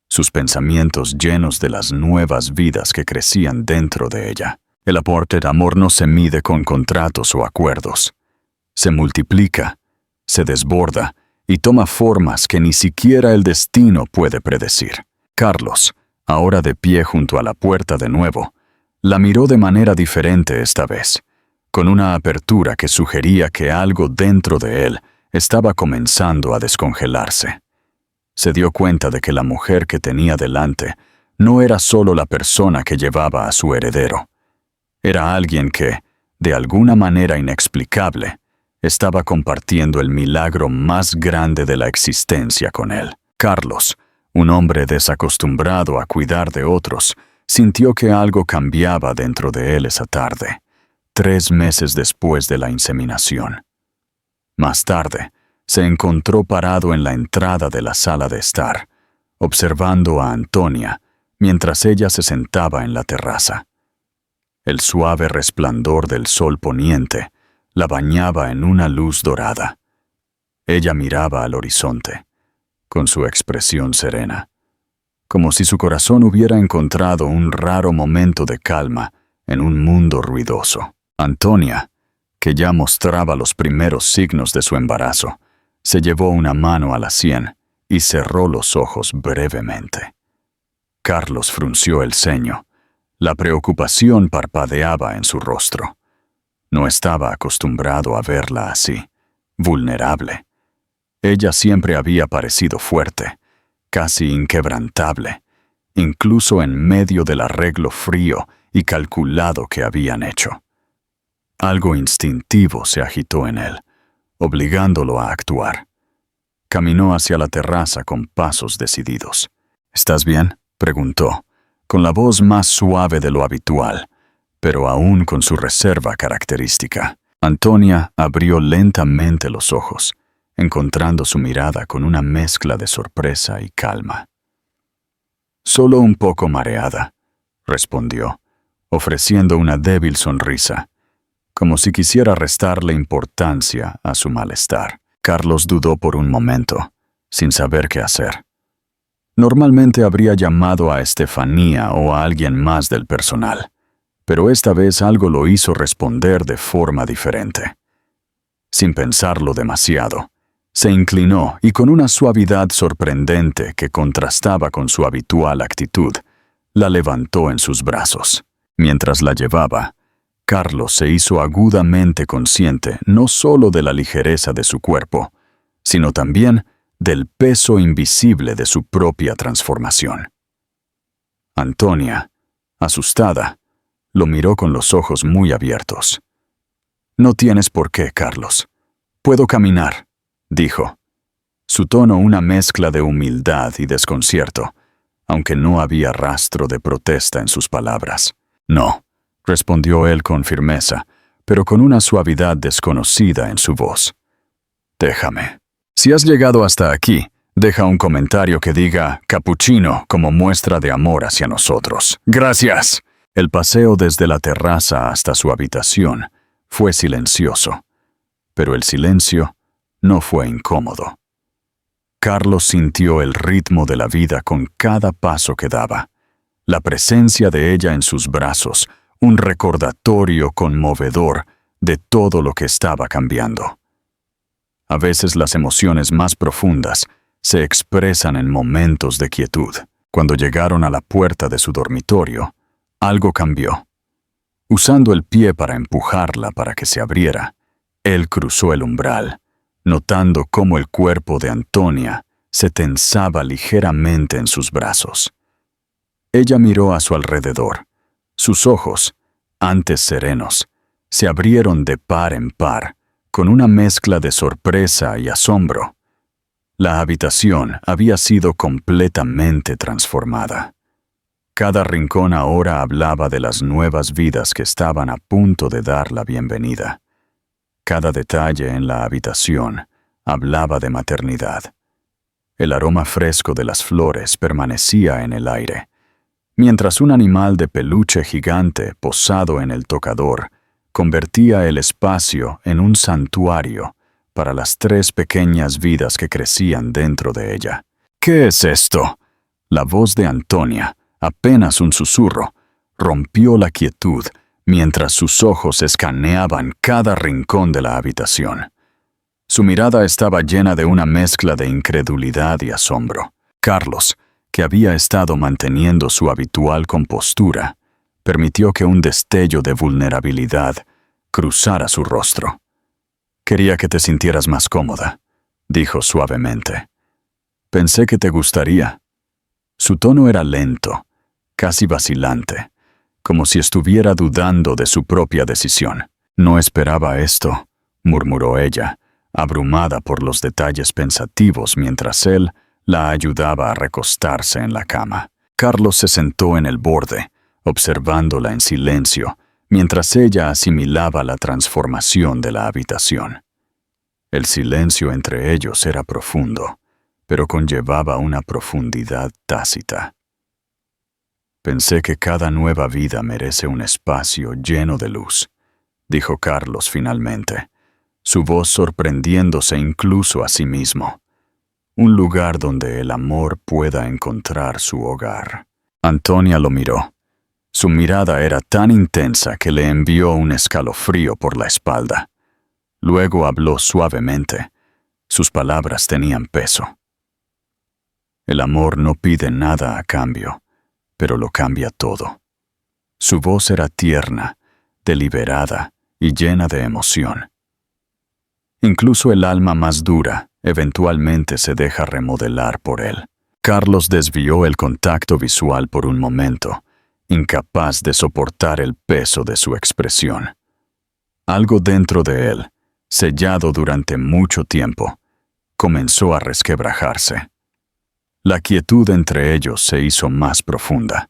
sus pensamientos llenos de las nuevas vidas que crecían dentro de ella. El aporte de amor no se mide con contratos o acuerdos. Se multiplica, se desborda y toma formas que ni siquiera el destino puede predecir. Carlos, ahora de pie junto a la puerta de nuevo, la miró de manera diferente esta vez, con una apertura que sugería que algo dentro de él estaba comenzando a descongelarse. Se dio cuenta de que la mujer que tenía delante no era solo la persona que llevaba a su heredero. Era alguien que, de alguna manera inexplicable, estaba compartiendo el milagro más grande de la existencia con él. Carlos, un hombre desacostumbrado a cuidar de otros, sintió que algo cambiaba dentro de él esa tarde, 3 meses después de la inseminación. Más tarde, se encontró parado en la entrada de la sala de estar, observando a Antonia mientras ella se sentaba en la terraza. El suave resplandor del sol poniente la bañaba en una luz dorada. Ella miraba al horizonte, con su expresión serena, como si su corazón hubiera encontrado un raro momento de calma en un mundo ruidoso. Antonia, que ya mostraba los primeros signos de su embarazo, se llevó una mano a la sien y cerró los ojos brevemente. Carlos frunció el ceño. La preocupación parpadeaba en su rostro. No estaba acostumbrado a verla así, vulnerable. Ella siempre había parecido fuerte, casi inquebrantable, incluso en medio del arreglo frío y calculado que habían hecho. Algo instintivo se agitó en él, obligándolo a actuar. Caminó hacia la terraza con pasos decididos. «¿Estás bien?», preguntó, con la voz más suave de lo habitual, pero aún con su reserva característica. Antonia abrió lentamente los ojos, encontrando su mirada con una mezcla de sorpresa y calma. «Solo un poco mareada», respondió, ofreciendo una débil sonrisa, como si quisiera restarle importancia a su malestar. Carlos dudó por un momento, sin saber qué hacer. Normalmente habría llamado a Estefanía o a alguien más del personal, pero esta vez algo lo hizo responder de forma diferente. Sin pensarlo demasiado, se inclinó y con una suavidad sorprendente que contrastaba con su habitual actitud, la levantó en sus brazos. Mientras la llevaba, Carlos se hizo agudamente consciente no solo de la ligereza de su cuerpo, sino también del peso invisible de su propia transformación. Antonia, asustada, lo miró con los ojos muy abiertos. «No tienes por qué, Carlos. Puedo caminar», dijo. Su tono una mezcla de humildad y desconcierto, aunque no había rastro de protesta en sus palabras. «No», respondió él con firmeza, pero con una suavidad desconocida en su voz. «Déjame. Si has llegado hasta aquí, deja un comentario que diga cappuccino como muestra de amor hacia nosotros. ¡Gracias!». El paseo desde la terraza hasta su habitación fue silencioso, pero el silencio no fue incómodo. Carlos sintió el ritmo de la vida con cada paso que daba, la presencia de ella en sus brazos, un recordatorio conmovedor de todo lo que estaba cambiando. A veces las emociones más profundas se expresan en momentos de quietud. Cuando llegaron a la puerta de su dormitorio, algo cambió. Usando el pie para empujarla para que se abriera, él cruzó el umbral, notando cómo el cuerpo de Antonia se tensaba ligeramente en sus brazos. Ella miró a su alrededor. Sus ojos, antes serenos, se abrieron de par en par, con una mezcla de sorpresa y asombro. La habitación había sido completamente transformada. Cada rincón ahora hablaba de las nuevas vidas que estaban a punto de dar la bienvenida. Cada detalle en la habitación hablaba de maternidad. El aroma fresco de las flores permanecía en el aire, mientras un animal de peluche gigante posado en el tocador convertía el espacio en un santuario para las 3 pequeñas vidas que crecían dentro de ella. «¿Qué es esto?». La voz de Antonia, apenas un susurro, rompió la quietud mientras sus ojos escaneaban cada rincón de la habitación. Su mirada estaba llena de una mezcla de incredulidad y asombro. Carlos, que había estado manteniendo su habitual compostura, permitió que un destello de vulnerabilidad cruzara su rostro. «Quería que te sintieras más cómoda», dijo suavemente. «Pensé que te gustaría». Su tono era lento, casi vacilante, como si estuviera dudando de su propia decisión. «No esperaba esto», murmuró ella, abrumada por los detalles pensativos mientras él la ayudaba a recostarse en la cama. Carlos se sentó en el borde, observándola en silencio, mientras ella asimilaba la transformación de la habitación. El silencio entre ellos era profundo, pero conllevaba una profundidad tácita. «Pensé que cada nueva vida merece un espacio lleno de luz», dijo Carlos finalmente, su voz sorprendiéndose incluso a sí mismo. «Un lugar donde el amor pueda encontrar su hogar». Antonia lo miró. Su mirada era tan intensa que le envió un escalofrío por la espalda. Luego habló suavemente. Sus palabras tenían peso. «El amor no pide nada a cambio, pero lo cambia todo». Su voz era tierna, deliberada y llena de emoción. Incluso el alma más dura eventualmente se deja remodelar por él. Carlos desvió el contacto visual por un momento, incapaz de soportar el peso de su expresión. Algo dentro de él, sellado durante mucho tiempo, comenzó a resquebrajarse. La quietud entre ellos se hizo más profunda,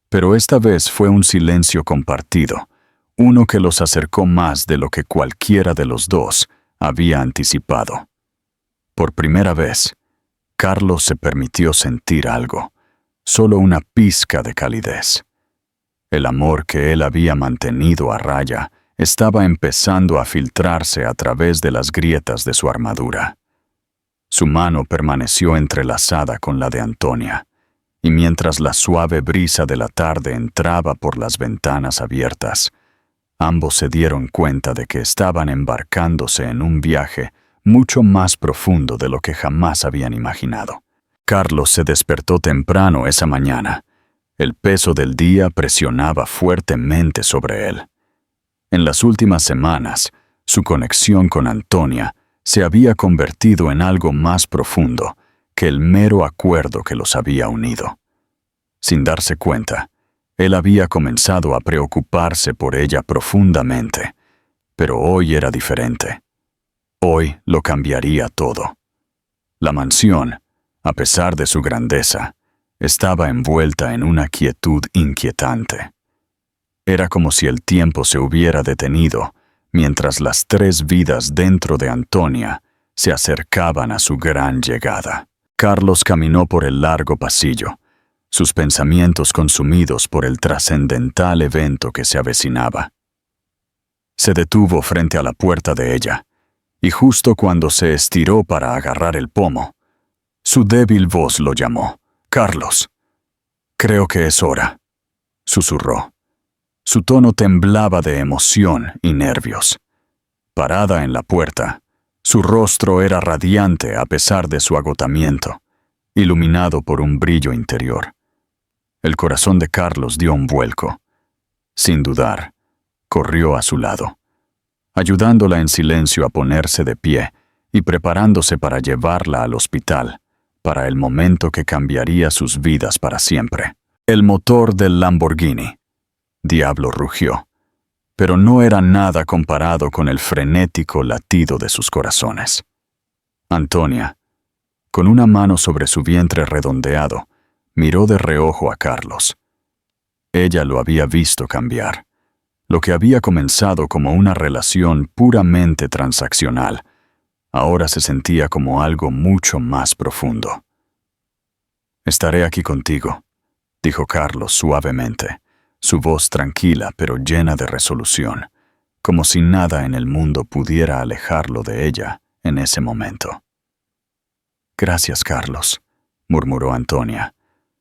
pero esta vez fue un silencio compartido, uno que los acercó más de lo que cualquiera de los dos había anticipado. Por primera vez, Carlos se permitió sentir algo, solo una pizca de calidez. El amor que él había mantenido a raya estaba empezando a filtrarse a través de las grietas de su armadura. Su mano permaneció entrelazada con la de Antonia, y mientras la suave brisa de la tarde entraba por las ventanas abiertas, ambos se dieron cuenta de que estaban embarcándose en un viaje mucho más profundo de lo que jamás habían imaginado. Carlos se despertó temprano esa mañana. El peso del día presionaba fuertemente sobre él. En las últimas semanas, su conexión con Antonia se había convertido en algo más profundo que el mero acuerdo que los había unido. Sin darse cuenta, él había comenzado a preocuparse por ella profundamente, pero hoy era diferente. Hoy lo cambiaría todo. La mansión, a pesar de su grandeza, estaba envuelta en una quietud inquietante. Era como si el tiempo se hubiera detenido mientras las 3 vidas dentro de Antonia se acercaban a su gran llegada. Carlos caminó por el largo pasillo, sus pensamientos consumidos por el trascendental evento que se avecinaba. Se detuvo frente a la puerta de ella, y justo cuando se estiró para agarrar el pomo, su débil voz lo llamó. «Carlos, creo que es hora», susurró. Su tono temblaba de emoción y nervios. Parada en la puerta, su rostro era radiante a pesar de su agotamiento, iluminado por un brillo interior. El corazón de Carlos dio un vuelco. Sin dudar, corrió a su lado, ayudándola en silencio a ponerse de pie y preparándose para llevarla al hospital, para el momento que cambiaría sus vidas para siempre. El motor del Lamborghini. Diablo rugió, pero no era nada comparado con el frenético latido de sus corazones. Antonia, con una mano sobre su vientre redondeado, miró de reojo a Carlos. Ella lo había visto cambiar. Lo que había comenzado como una relación puramente transaccional, ahora se sentía como algo mucho más profundo. «Estaré aquí contigo», dijo Carlos suavemente, su voz tranquila pero llena de resolución, como si nada en el mundo pudiera alejarlo de ella en ese momento. «Gracias, Carlos», murmuró Antonia,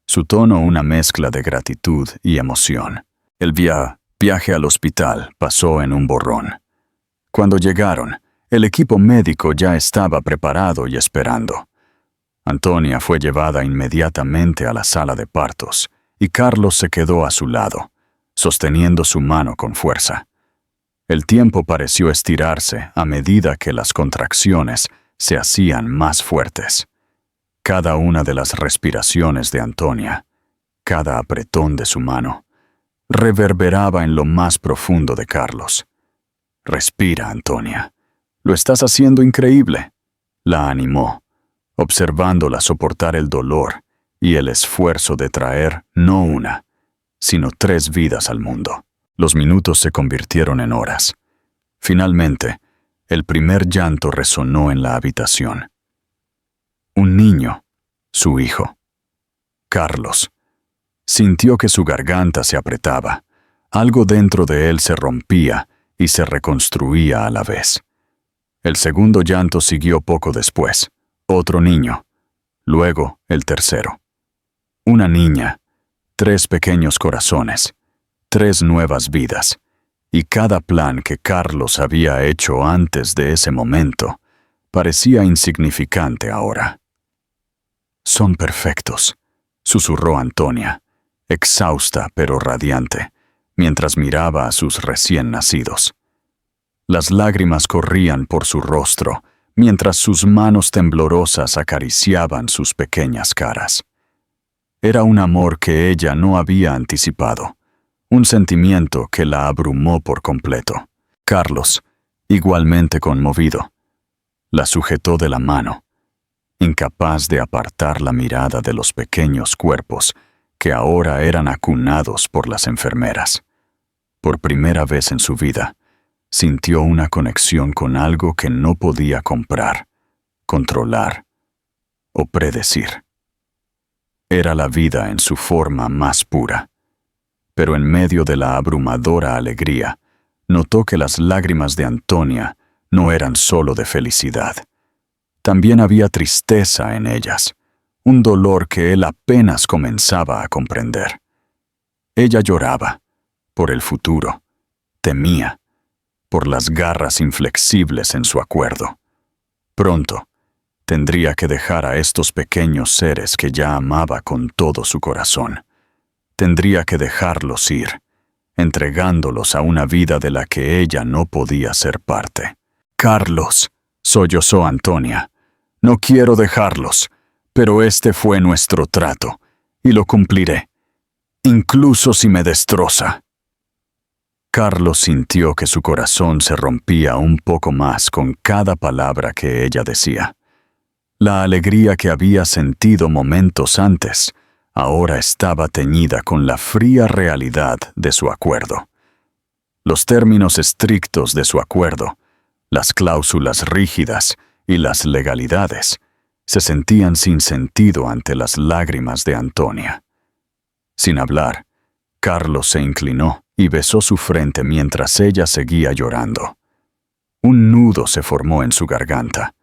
su tono una mezcla de gratitud y emoción. El viaje al hospital pasó en un borrón. Cuando llegaron, el equipo médico ya estaba preparado y esperando. Antonia fue llevada inmediatamente a la sala de partos, y Carlos se quedó a su lado, sosteniendo su mano con fuerza. El tiempo pareció estirarse a medida que las contracciones se hacían más fuertes. Cada una de las respiraciones de Antonia, cada apretón de su mano, reverberaba en lo más profundo de Carlos. «Respira, Antonia. Lo estás haciendo increíble», la animó, observándola soportar el dolor y el esfuerzo de traer no una, sino 3 vidas al mundo. Los minutos se convirtieron en horas. Finalmente, el primer llanto resonó en la habitación. Un niño, su hijo. Carlos sintió que su garganta se apretaba. Algo dentro de él se rompía y se reconstruía a la vez. El segundo llanto siguió poco después. Otro niño. Luego el tercero. Una niña. 3 pequeños corazones. 3 nuevas vidas. Y cada plan que Carlos había hecho antes de ese momento parecía insignificante ahora. «Son perfectos», susurró Antonia, exhausta pero radiante, mientras miraba a sus recién nacidos. Las lágrimas corrían por su rostro, mientras sus manos temblorosas acariciaban sus pequeñas caras. Era un amor que ella no había anticipado, un sentimiento que la abrumó por completo. «Carlos, Igualmente conmovido, la sujetó de la mano, incapaz de apartar la mirada de los pequeños cuerpos que ahora eran acunados por las enfermeras. Por primera vez en su vida, sintió una conexión con algo que no podía comprar, controlar o predecir. Era la vida en su forma más pura. Pero en medio de la abrumadora alegría, notó que las lágrimas de Antonia no eran solo de felicidad. También había tristeza en ellas, un dolor que él apenas comenzaba a comprender. Ella lloraba por el futuro, temía, por las garras inflexibles en su acuerdo. Pronto, tendría que dejar a estos pequeños seres que ya amaba con todo su corazón. Tendría que dejarlos ir, entregándolos a una vida de la que ella no podía ser parte. «Carlos», sollozó Antonia, «no quiero dejarlos, pero este fue nuestro trato, y lo cumpliré, incluso si me destroza». Carlos sintió que su corazón se rompía un poco más con cada palabra que ella decía. La alegría que había sentido momentos antes ahora estaba teñida con la fría realidad de su acuerdo. Los términos estrictos de su acuerdo, las cláusulas rígidas y las legalidades se sentían sin sentido ante las lágrimas de Antonia. Sin hablar, Carlos se inclinó y besó su frente mientras ella seguía llorando. Un nudo se formó en su garganta,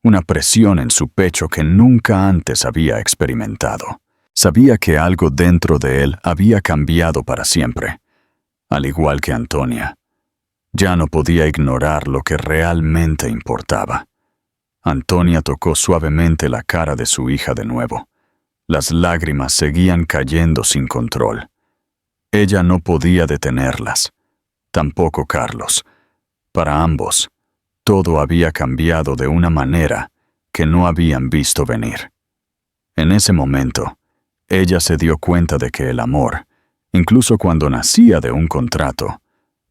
una presión en su pecho que nunca antes había experimentado. Sabía que algo dentro de él había cambiado para siempre, al igual que Antonia. Ya no podía ignorar lo que realmente importaba. Antonia tocó suavemente la cara de su hija de nuevo. Las lágrimas seguían cayendo sin control. Ella no podía detenerlas, tampoco Carlos. Para ambos, todo había cambiado de una manera que no habían visto venir. En ese momento, ella se dio cuenta de que el amor, incluso cuando nacía de un contrato,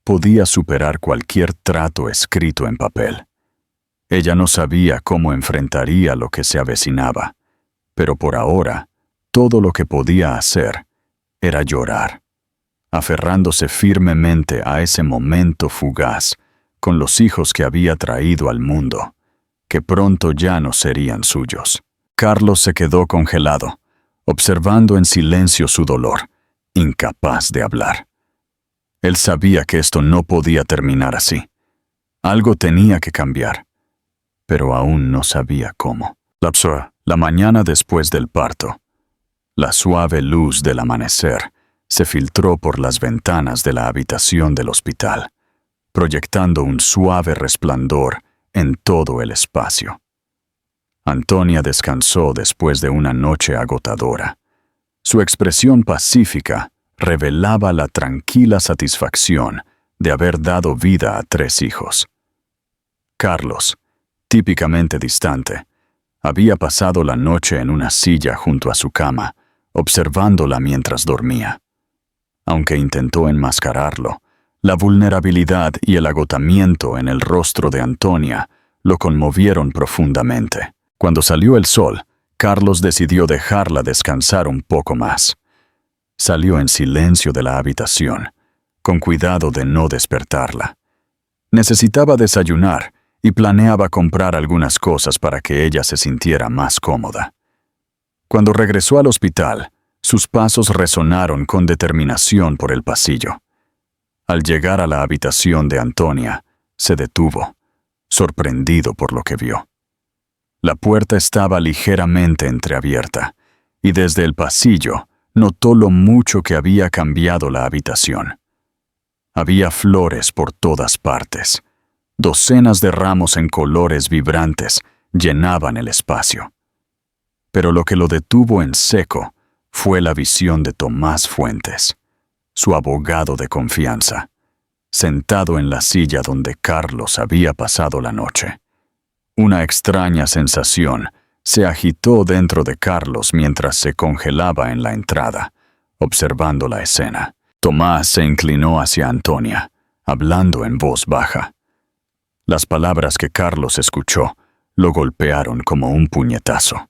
podía superar cualquier trato escrito en papel. Ella no sabía cómo enfrentaría lo que se avecinaba, pero por ahora, todo lo que podía hacer era llorar, aferrándose firmemente a ese momento fugaz con los hijos que había traído al mundo, que pronto ya no serían suyos. Carlos se quedó congelado, observando en silencio su dolor, incapaz de hablar. Él sabía que esto no podía terminar así. Algo tenía que cambiar, pero aún no sabía cómo. La mañana después del parto, la suave luz del amanecer se filtró por las ventanas de la habitación del hospital, proyectando un suave resplandor en todo el espacio. Antonia descansó después de una noche agotadora. Su expresión pacífica revelaba la tranquila satisfacción de haber dado vida a 3 hijos. Carlos, típicamente distante, había pasado la noche en una silla junto a su cama, observándola mientras dormía. Aunque intentó enmascararlo, la vulnerabilidad y el agotamiento en el rostro de Antonia lo conmovieron profundamente. Cuando salió el sol, Carlos decidió dejarla descansar un poco más. Salió en silencio de la habitación, con cuidado de no despertarla. Necesitaba desayunar y planeaba comprar algunas cosas para que ella se sintiera más cómoda. Cuando regresó al hospital, sus pasos resonaron con determinación por el pasillo. Al llegar a la habitación de Antonia, se detuvo, sorprendido por lo que vio. La puerta estaba ligeramente entreabierta, y desde el pasillo notó lo mucho que había cambiado la habitación. Había flores por todas partes. Docenas de ramos en colores vibrantes llenaban el espacio. Pero lo que lo detuvo en seco fue la visión de Tomás Fuentes, su abogado de confianza, sentado en la silla donde Carlos había pasado la noche. Una extraña sensación se agitó dentro de Carlos mientras se congelaba en la entrada, observando la escena. Tomás se inclinó hacia Antonia, hablando en voz baja. Las palabras que Carlos escuchó lo golpearon como un puñetazo.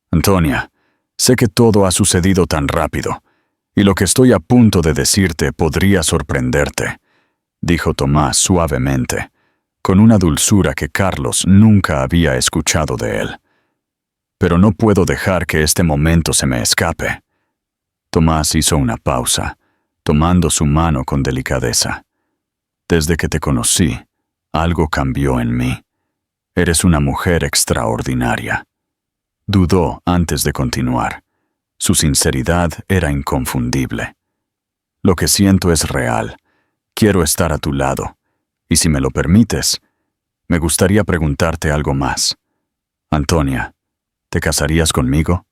Antonia, sé que todo ha sucedido tan rápido, y lo que estoy a punto de decirte podría sorprenderte, dijo Tomás suavemente, con una dulzura que Carlos nunca había escuchado de él. Pero no puedo dejar que este momento se me escape. Tomás hizo una pausa, tomando su mano con delicadeza. Desde que te conocí, algo cambió en mí. Eres una mujer extraordinaria. Dudó antes de continuar. Su sinceridad era inconfundible. Lo que siento es real. Quiero estar a tu lado. Y si me lo permites, me gustaría preguntarte algo más. Antonia, ¿te casarías conmigo?,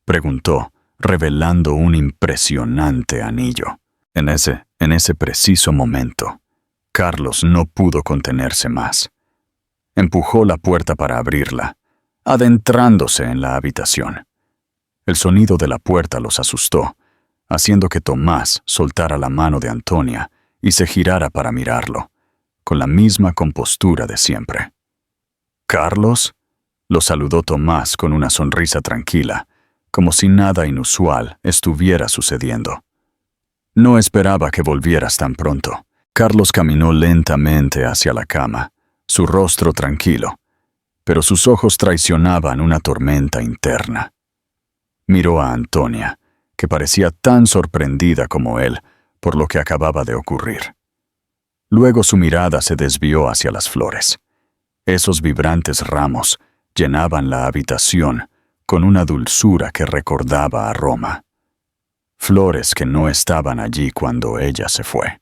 preguntó, revelando un impresionante anillo. En ese preciso momento, Carlos no pudo contenerse más. Empujó la puerta para abrirla, adentrándose en la habitación. El sonido de la puerta los asustó, haciendo que Tomás soltara la mano de Antonia y se girara para mirarlo, con la misma compostura de siempre. «¿Carlos?», lo saludó Tomás con una sonrisa tranquila, como si nada inusual estuviera sucediendo. «No esperaba que volvieras tan pronto». Carlos caminó lentamente hacia la cama, su rostro tranquilo, pero sus ojos traicionaban una tormenta interna. Miró a Antonia, que parecía tan sorprendida como él por lo que acababa de ocurrir. Luego su mirada se desvió hacia las flores. Esos vibrantes ramos llenaban la habitación con una dulzura que recordaba a Roma. Flores que no estaban allí cuando ella se fue.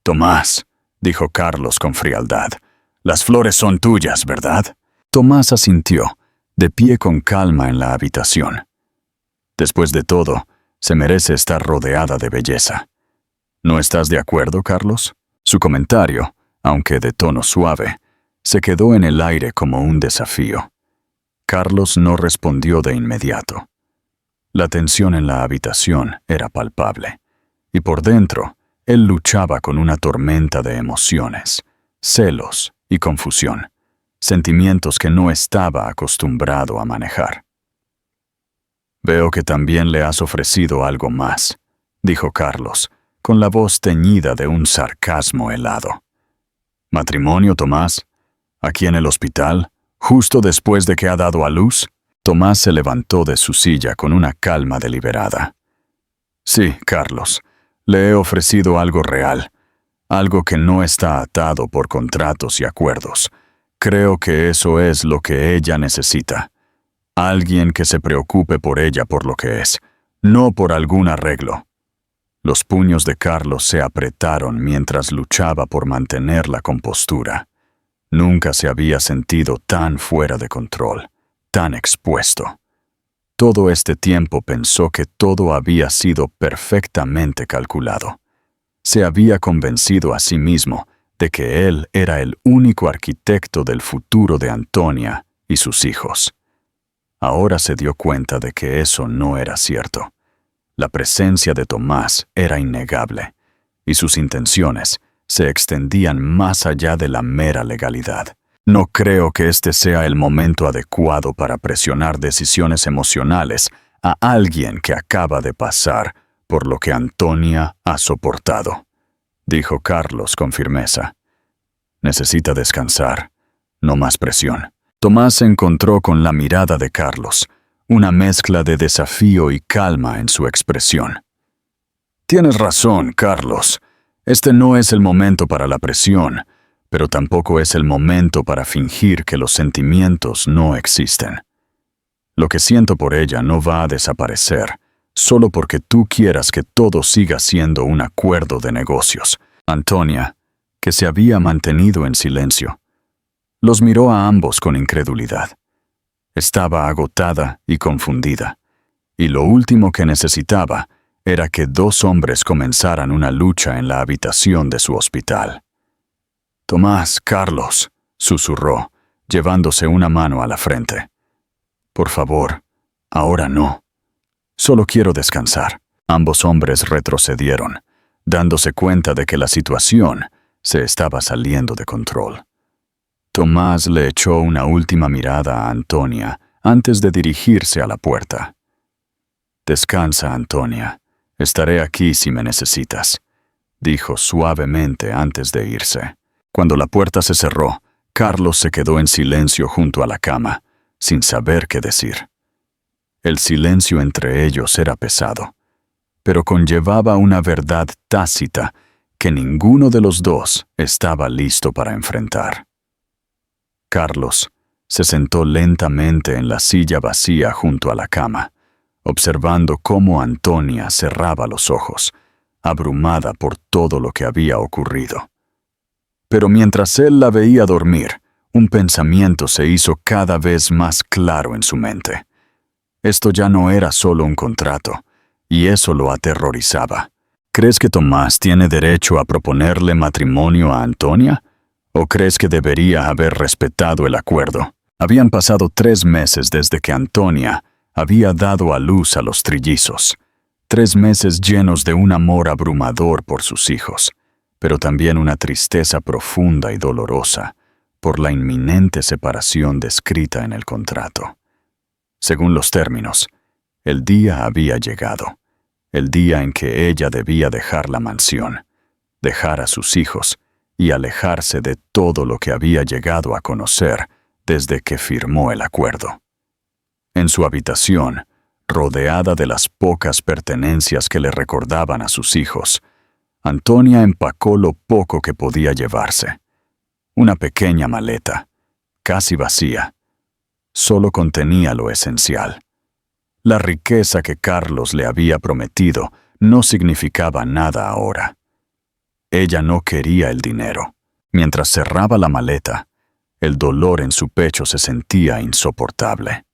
«Tomás», dijo Carlos con frialdad, «las flores son tuyas, ¿verdad?». Tomás asintió, de pie con calma en la habitación. Después de todo, se merece estar rodeada de belleza. ¿No estás de acuerdo, Carlos? Su comentario, aunque de tono suave, se quedó en el aire como un desafío. Carlos no respondió de inmediato. La tensión en la habitación era palpable, y por dentro, él luchaba con una tormenta de emociones, celos y confusión, sentimientos que no estaba acostumbrado a manejar. «Veo que también le has ofrecido algo más», dijo Carlos, con la voz teñida de un sarcasmo helado. «¿Matrimonio, Tomás? ¿Aquí en el hospital, justo después de que ha dado a luz?». Tomás se levantó de su silla con una calma deliberada. «Sí, Carlos, le he ofrecido algo real, algo que no está atado por contratos y acuerdos. Creo que eso es lo que ella necesita. Alguien que se preocupe por ella por lo que es, no por algún arreglo». Los puños de Carlos se apretaron mientras luchaba por mantener la compostura. Nunca se había sentido tan fuera de control, tan expuesto. Todo este tiempo pensó que todo había sido perfectamente calculado. Se había convencido a sí mismo de que él era el único arquitecto del futuro de Antonia y sus hijos. Ahora se dio cuenta de que eso no era cierto. La presencia de Tomás era innegable, y sus intenciones se extendían más allá de la mera legalidad. «No creo que este sea el momento adecuado para presionar decisiones emocionales a alguien que acaba de pasar por lo que Antonia ha soportado», dijo Carlos con firmeza. «Necesita descansar, no más presión». Tomás se encontró con la mirada de Carlos, una mezcla de desafío y calma en su expresión. «Tienes razón, Carlos. Este no es el momento para la presión, pero tampoco es el momento para fingir que los sentimientos no existen. Lo que siento por ella no va a desaparecer, solo porque tú quieras que todo siga siendo un acuerdo de negocios». Antonia, que se había mantenido en silencio, los miró a ambos con incredulidad. Estaba agotada y confundida, y lo último que necesitaba era que dos hombres comenzaran una lucha en la habitación de su hospital. «Tomás, Carlos», susurró, llevándose una mano a la frente. «Por favor, ahora no. Solo quiero descansar». Ambos hombres retrocedieron, dándose cuenta de que la situación se estaba saliendo de control. Tomás le echó una última mirada a Antonia antes de dirigirse a la puerta. «Descansa, Antonia. Estaré aquí si me necesitas», dijo suavemente antes de irse. Cuando la puerta se cerró, Carlos se quedó en silencio junto a la cama, sin saber qué decir. El silencio entre ellos era pesado, pero conllevaba una verdad tácita que ninguno de los dos estaba listo para enfrentar. Carlos se sentó lentamente en la silla vacía junto a la cama, observando cómo Antonia cerraba los ojos, abrumada por todo lo que había ocurrido. Pero mientras él la veía dormir, un pensamiento se hizo cada vez más claro en su mente. Esto ya no era solo un contrato, y eso lo aterrorizaba. ¿Crees que Tomás tiene derecho a proponerle matrimonio a Antonia? ¿O crees que debería haber respetado el acuerdo? Habían pasado 3 meses desde que Antonia había dado a luz a los trillizos. 3 meses llenos de un amor abrumador por sus hijos, pero también una tristeza profunda y dolorosa por la inminente separación descrita en el contrato. Según los términos, el día había llegado, el día en que ella debía dejar la mansión, dejar a sus hijos y alejarse de todo lo que había llegado a conocer desde que firmó el acuerdo. En su habitación, rodeada de las pocas pertenencias que le recordaban a sus hijos, Antonia empacó lo poco que podía llevarse. Una pequeña maleta, casi vacía. Solo contenía lo esencial. La riqueza que Carlos le había prometido no significaba nada ahora. Ella no quería el dinero. Mientras cerraba la maleta, el dolor en su pecho se sentía insoportable.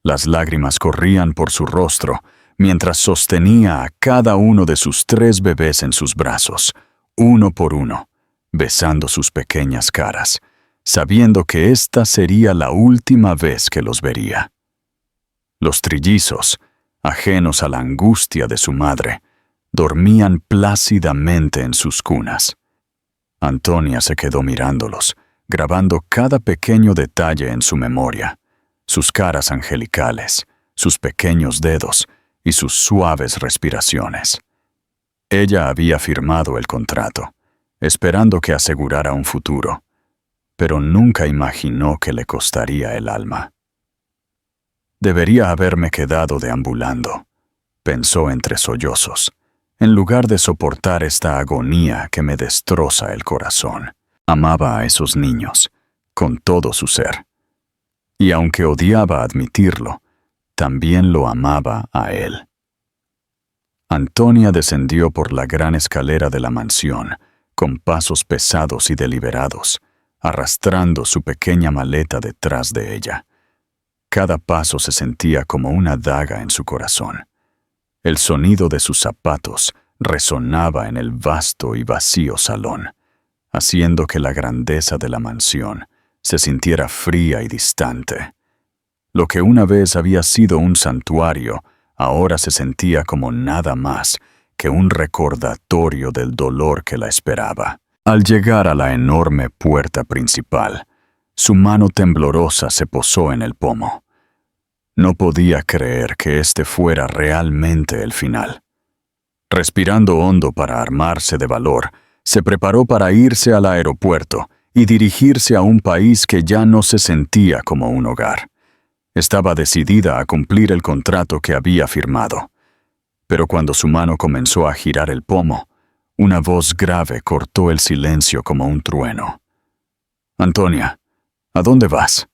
Las lágrimas corrían por su rostro mientras sostenía a cada uno de sus 3 bebés en sus brazos, uno por uno, besando sus pequeñas caras, sabiendo que esta sería la última vez que los vería. Los trillizos, ajenos a la angustia de su madre, dormían plácidamente en sus cunas. Antonia se quedó mirándolos, grabando cada pequeño detalle en su memoria, sus caras angelicales, sus pequeños dedos y sus suaves respiraciones. Ella había firmado el contrato, esperando que asegurara un futuro, pero nunca imaginó que le costaría el alma. Debería haberme quedado deambulando, pensó entre sollozos, en lugar de soportar esta agonía que me destroza el corazón. Amaba a esos niños, con todo su ser. Y aunque odiaba admitirlo, también lo amaba a él. Antonia descendió por la gran escalera de la mansión, con pasos pesados y deliberados, arrastrando su pequeña maleta detrás de ella. Cada paso se sentía como una daga en su corazón. El sonido de sus zapatos resonaba en el vasto y vacío salón, haciendo que la grandeza de la mansión se sintiera fría y distante. Lo que una vez había sido un santuario, ahora se sentía como nada más que un recordatorio del dolor que la esperaba. Al llegar a la enorme puerta principal, su mano temblorosa se posó en el pomo. No podía creer que este fuera realmente el final. Respirando hondo para armarse de valor, se preparó para irse al aeropuerto y dirigirse a un país que ya no se sentía como un hogar. Estaba decidida a cumplir el contrato que había firmado. Pero cuando su mano comenzó a girar el pomo, una voz grave cortó el silencio como un trueno. «Antonia, ¿a dónde vas?»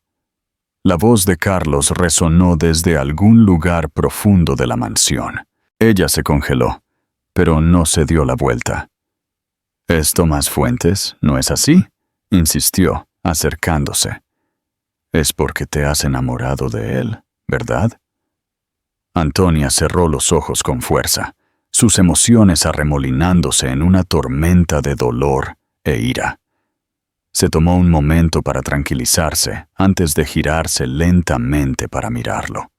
La voz de Carlos resonó desde algún lugar profundo de la mansión. Ella se congeló, pero no se dio la vuelta. «¿Es Tomás Fuentes, no es así?», insistió, acercándose. «Es porque te has enamorado de él, ¿verdad?» Antonia cerró los ojos con fuerza, sus emociones arremolinándose en una tormenta de dolor e ira. Se tomó un momento para tranquilizarse antes de girarse lentamente para mirarlo.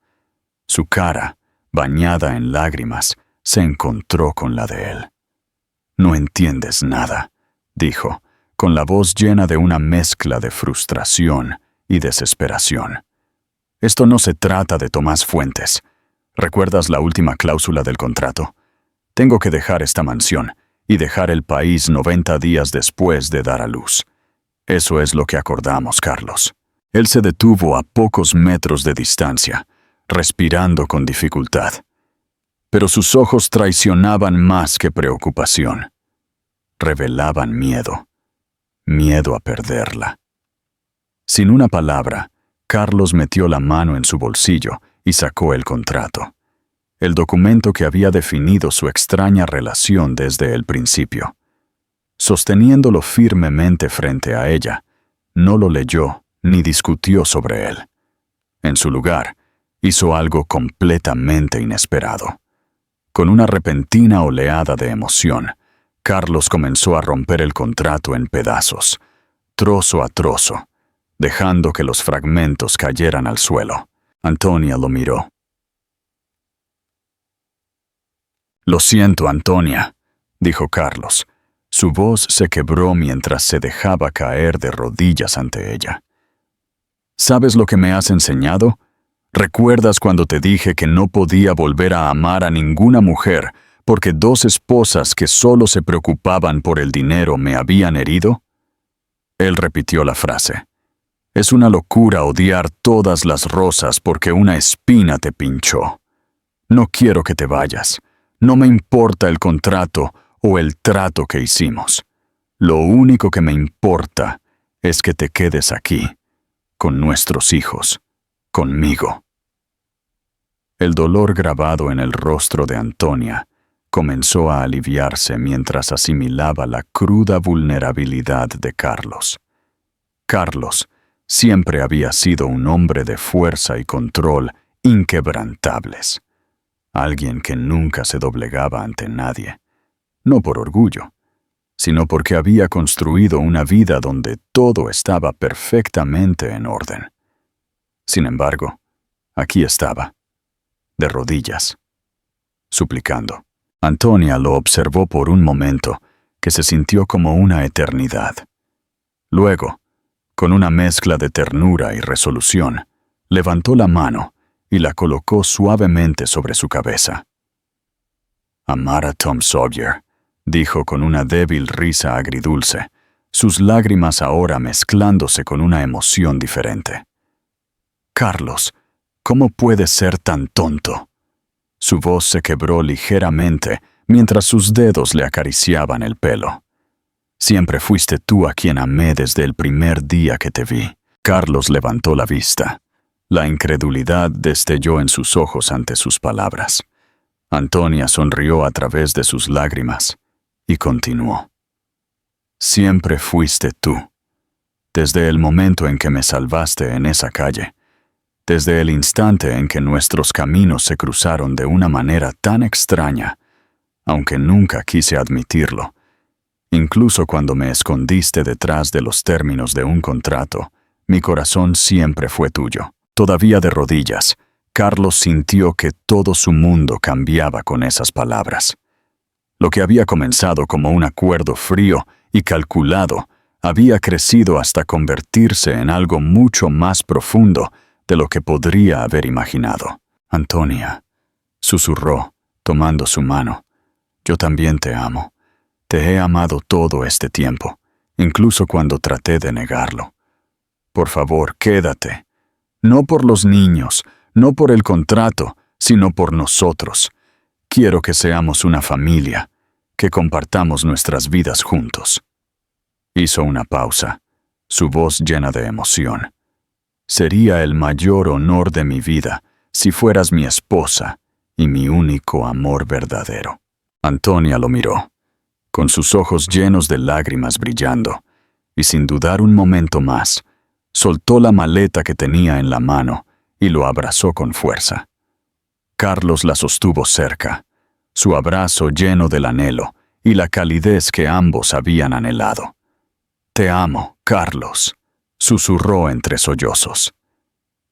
Su cara, bañada en lágrimas, se encontró con la de él. «No entiendes nada», dijo, con la voz llena de una mezcla de frustración y desesperación. Esto no se trata de Tomás Fuentes. ¿Recuerdas la última cláusula del contrato? Tengo que dejar esta mansión y dejar el país 90 días después de dar a luz. Eso es lo que acordamos, Carlos. Él se detuvo a pocos metros de distancia, respirando con dificultad. Pero sus ojos traicionaban más que preocupación. Revelaban miedo. Miedo a perderla. Sin una palabra, Carlos metió la mano en su bolsillo y sacó el contrato. El documento que había definido su extraña relación desde el principio. Sosteniéndolo firmemente frente a ella, no lo leyó ni discutió sobre él. En su lugar, hizo algo completamente inesperado. Con una repentina oleada de emoción, Carlos comenzó a romper el contrato en pedazos, trozo a trozo, dejando que los fragmentos cayeran al suelo. Antonia lo miró. «Lo siento, Antonia», dijo Carlos. Su voz se quebró mientras se dejaba caer de rodillas ante ella. «¿Sabes lo que me has enseñado? ¿Recuerdas cuando te dije que no podía volver a amar a ninguna mujer porque dos esposas que solo se preocupaban por el dinero me habían herido?» Él repitió la frase. «Es una locura odiar todas las rosas porque una espina te pinchó. No quiero que te vayas. No me importa el contrato o el trato que hicimos. Lo único que me importa es que te quedes aquí, con nuestros hijos, conmigo». El dolor grabado en el rostro de Antonia comenzó a aliviarse mientras asimilaba la cruda vulnerabilidad de Carlos. Carlos siempre había sido un hombre de fuerza y control inquebrantables. Alguien que nunca se doblegaba ante nadie, no por orgullo, sino porque había construido una vida donde todo estaba perfectamente en orden. Sin embargo, aquí estaba, de rodillas, suplicando. Antonia lo observó por un momento, que se sintió como una eternidad. Luego, con una mezcla de ternura y resolución, levantó la mano y la colocó suavemente sobre su cabeza. «Amar a Tom Sawyer», dijo con una débil risa agridulce, sus lágrimas ahora mezclándose con una emoción diferente. «Carlos, ¿cómo puedes ser tan tonto?» Su voz se quebró ligeramente mientras sus dedos le acariciaban el pelo. «Siempre fuiste tú a quien amé desde el primer día que te vi». Carlos levantó la vista. La incredulidad destelló en sus ojos ante sus palabras. Antonia sonrió a través de sus lágrimas y continuó. «Siempre fuiste tú. Desde el momento en que me salvaste en esa calle, desde el instante en que nuestros caminos se cruzaron de una manera tan extraña, aunque nunca quise admitirlo, incluso cuando me escondiste detrás de los términos de un contrato, mi corazón siempre fue tuyo». Todavía de rodillas, Carlos sintió que todo su mundo cambiaba con esas palabras. Lo que había comenzado como un acuerdo frío y calculado había crecido hasta convertirse en algo mucho más profundo de lo que podría haber imaginado. «Antonia», susurró, tomando su mano, «yo también te amo. Te he amado todo este tiempo, incluso cuando traté de negarlo. Por favor, quédate. No por los niños, no por el contrato, sino por nosotros. Quiero que seamos una familia, que compartamos nuestras vidas juntos». Hizo una pausa, su voz llena de emoción. «Sería el mayor honor de mi vida si fueras mi esposa y mi único amor verdadero». Antonia lo miró, con sus ojos llenos de lágrimas brillando, y sin dudar un momento más, soltó la maleta que tenía en la mano y lo abrazó con fuerza. Carlos la sostuvo cerca, su abrazo lleno del anhelo y la calidez que ambos habían anhelado. «Te amo, Carlos», susurró entre sollozos.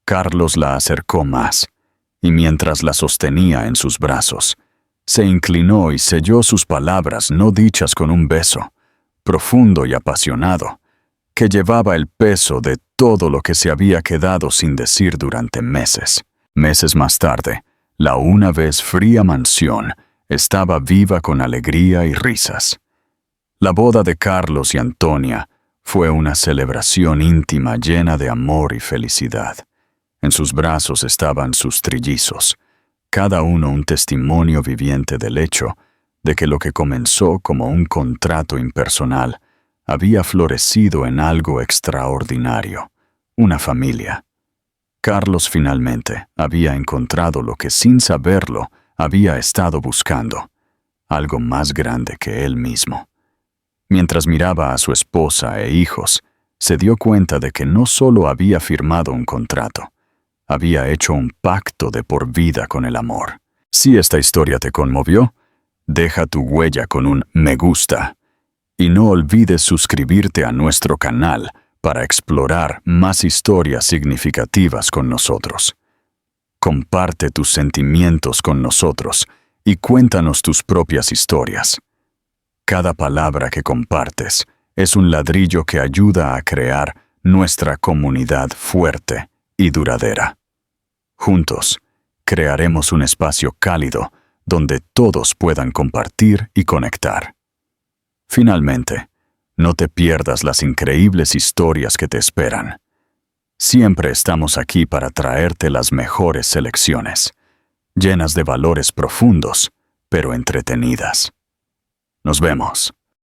Carlos la acercó más, y mientras la sostenía en sus brazos, se inclinó y selló sus palabras no dichas con un beso, profundo y apasionado, que llevaba el peso de todo lo que se había quedado sin decir durante meses. Meses más tarde, la una vez fría mansión estaba viva con alegría y risas. La boda de Carlos y Antonia fue una celebración íntima llena de amor y felicidad. En sus brazos estaban sus trillizos, cada uno un testimonio viviente del hecho de que lo que comenzó como un contrato impersonal había florecido en algo extraordinario, una familia. Carlos finalmente había encontrado lo que sin saberlo había estado buscando, algo más grande que él mismo. Mientras miraba a su esposa e hijos, se dio cuenta de que no solo había firmado un contrato, había hecho un pacto de por vida con el amor. Si esta historia te conmovió, deja tu huella con un me gusta y no olvides suscribirte a nuestro canal para explorar más historias significativas con nosotros. Comparte tus sentimientos con nosotros y cuéntanos tus propias historias. Cada palabra que compartes es un ladrillo que ayuda a crear nuestra comunidad fuerte y duradera. Juntos, crearemos un espacio cálido donde todos puedan compartir y conectar. Finalmente, no te pierdas las increíbles historias que te esperan. Siempre estamos aquí para traerte las mejores selecciones, llenas de valores profundos, pero entretenidas. Nos vemos.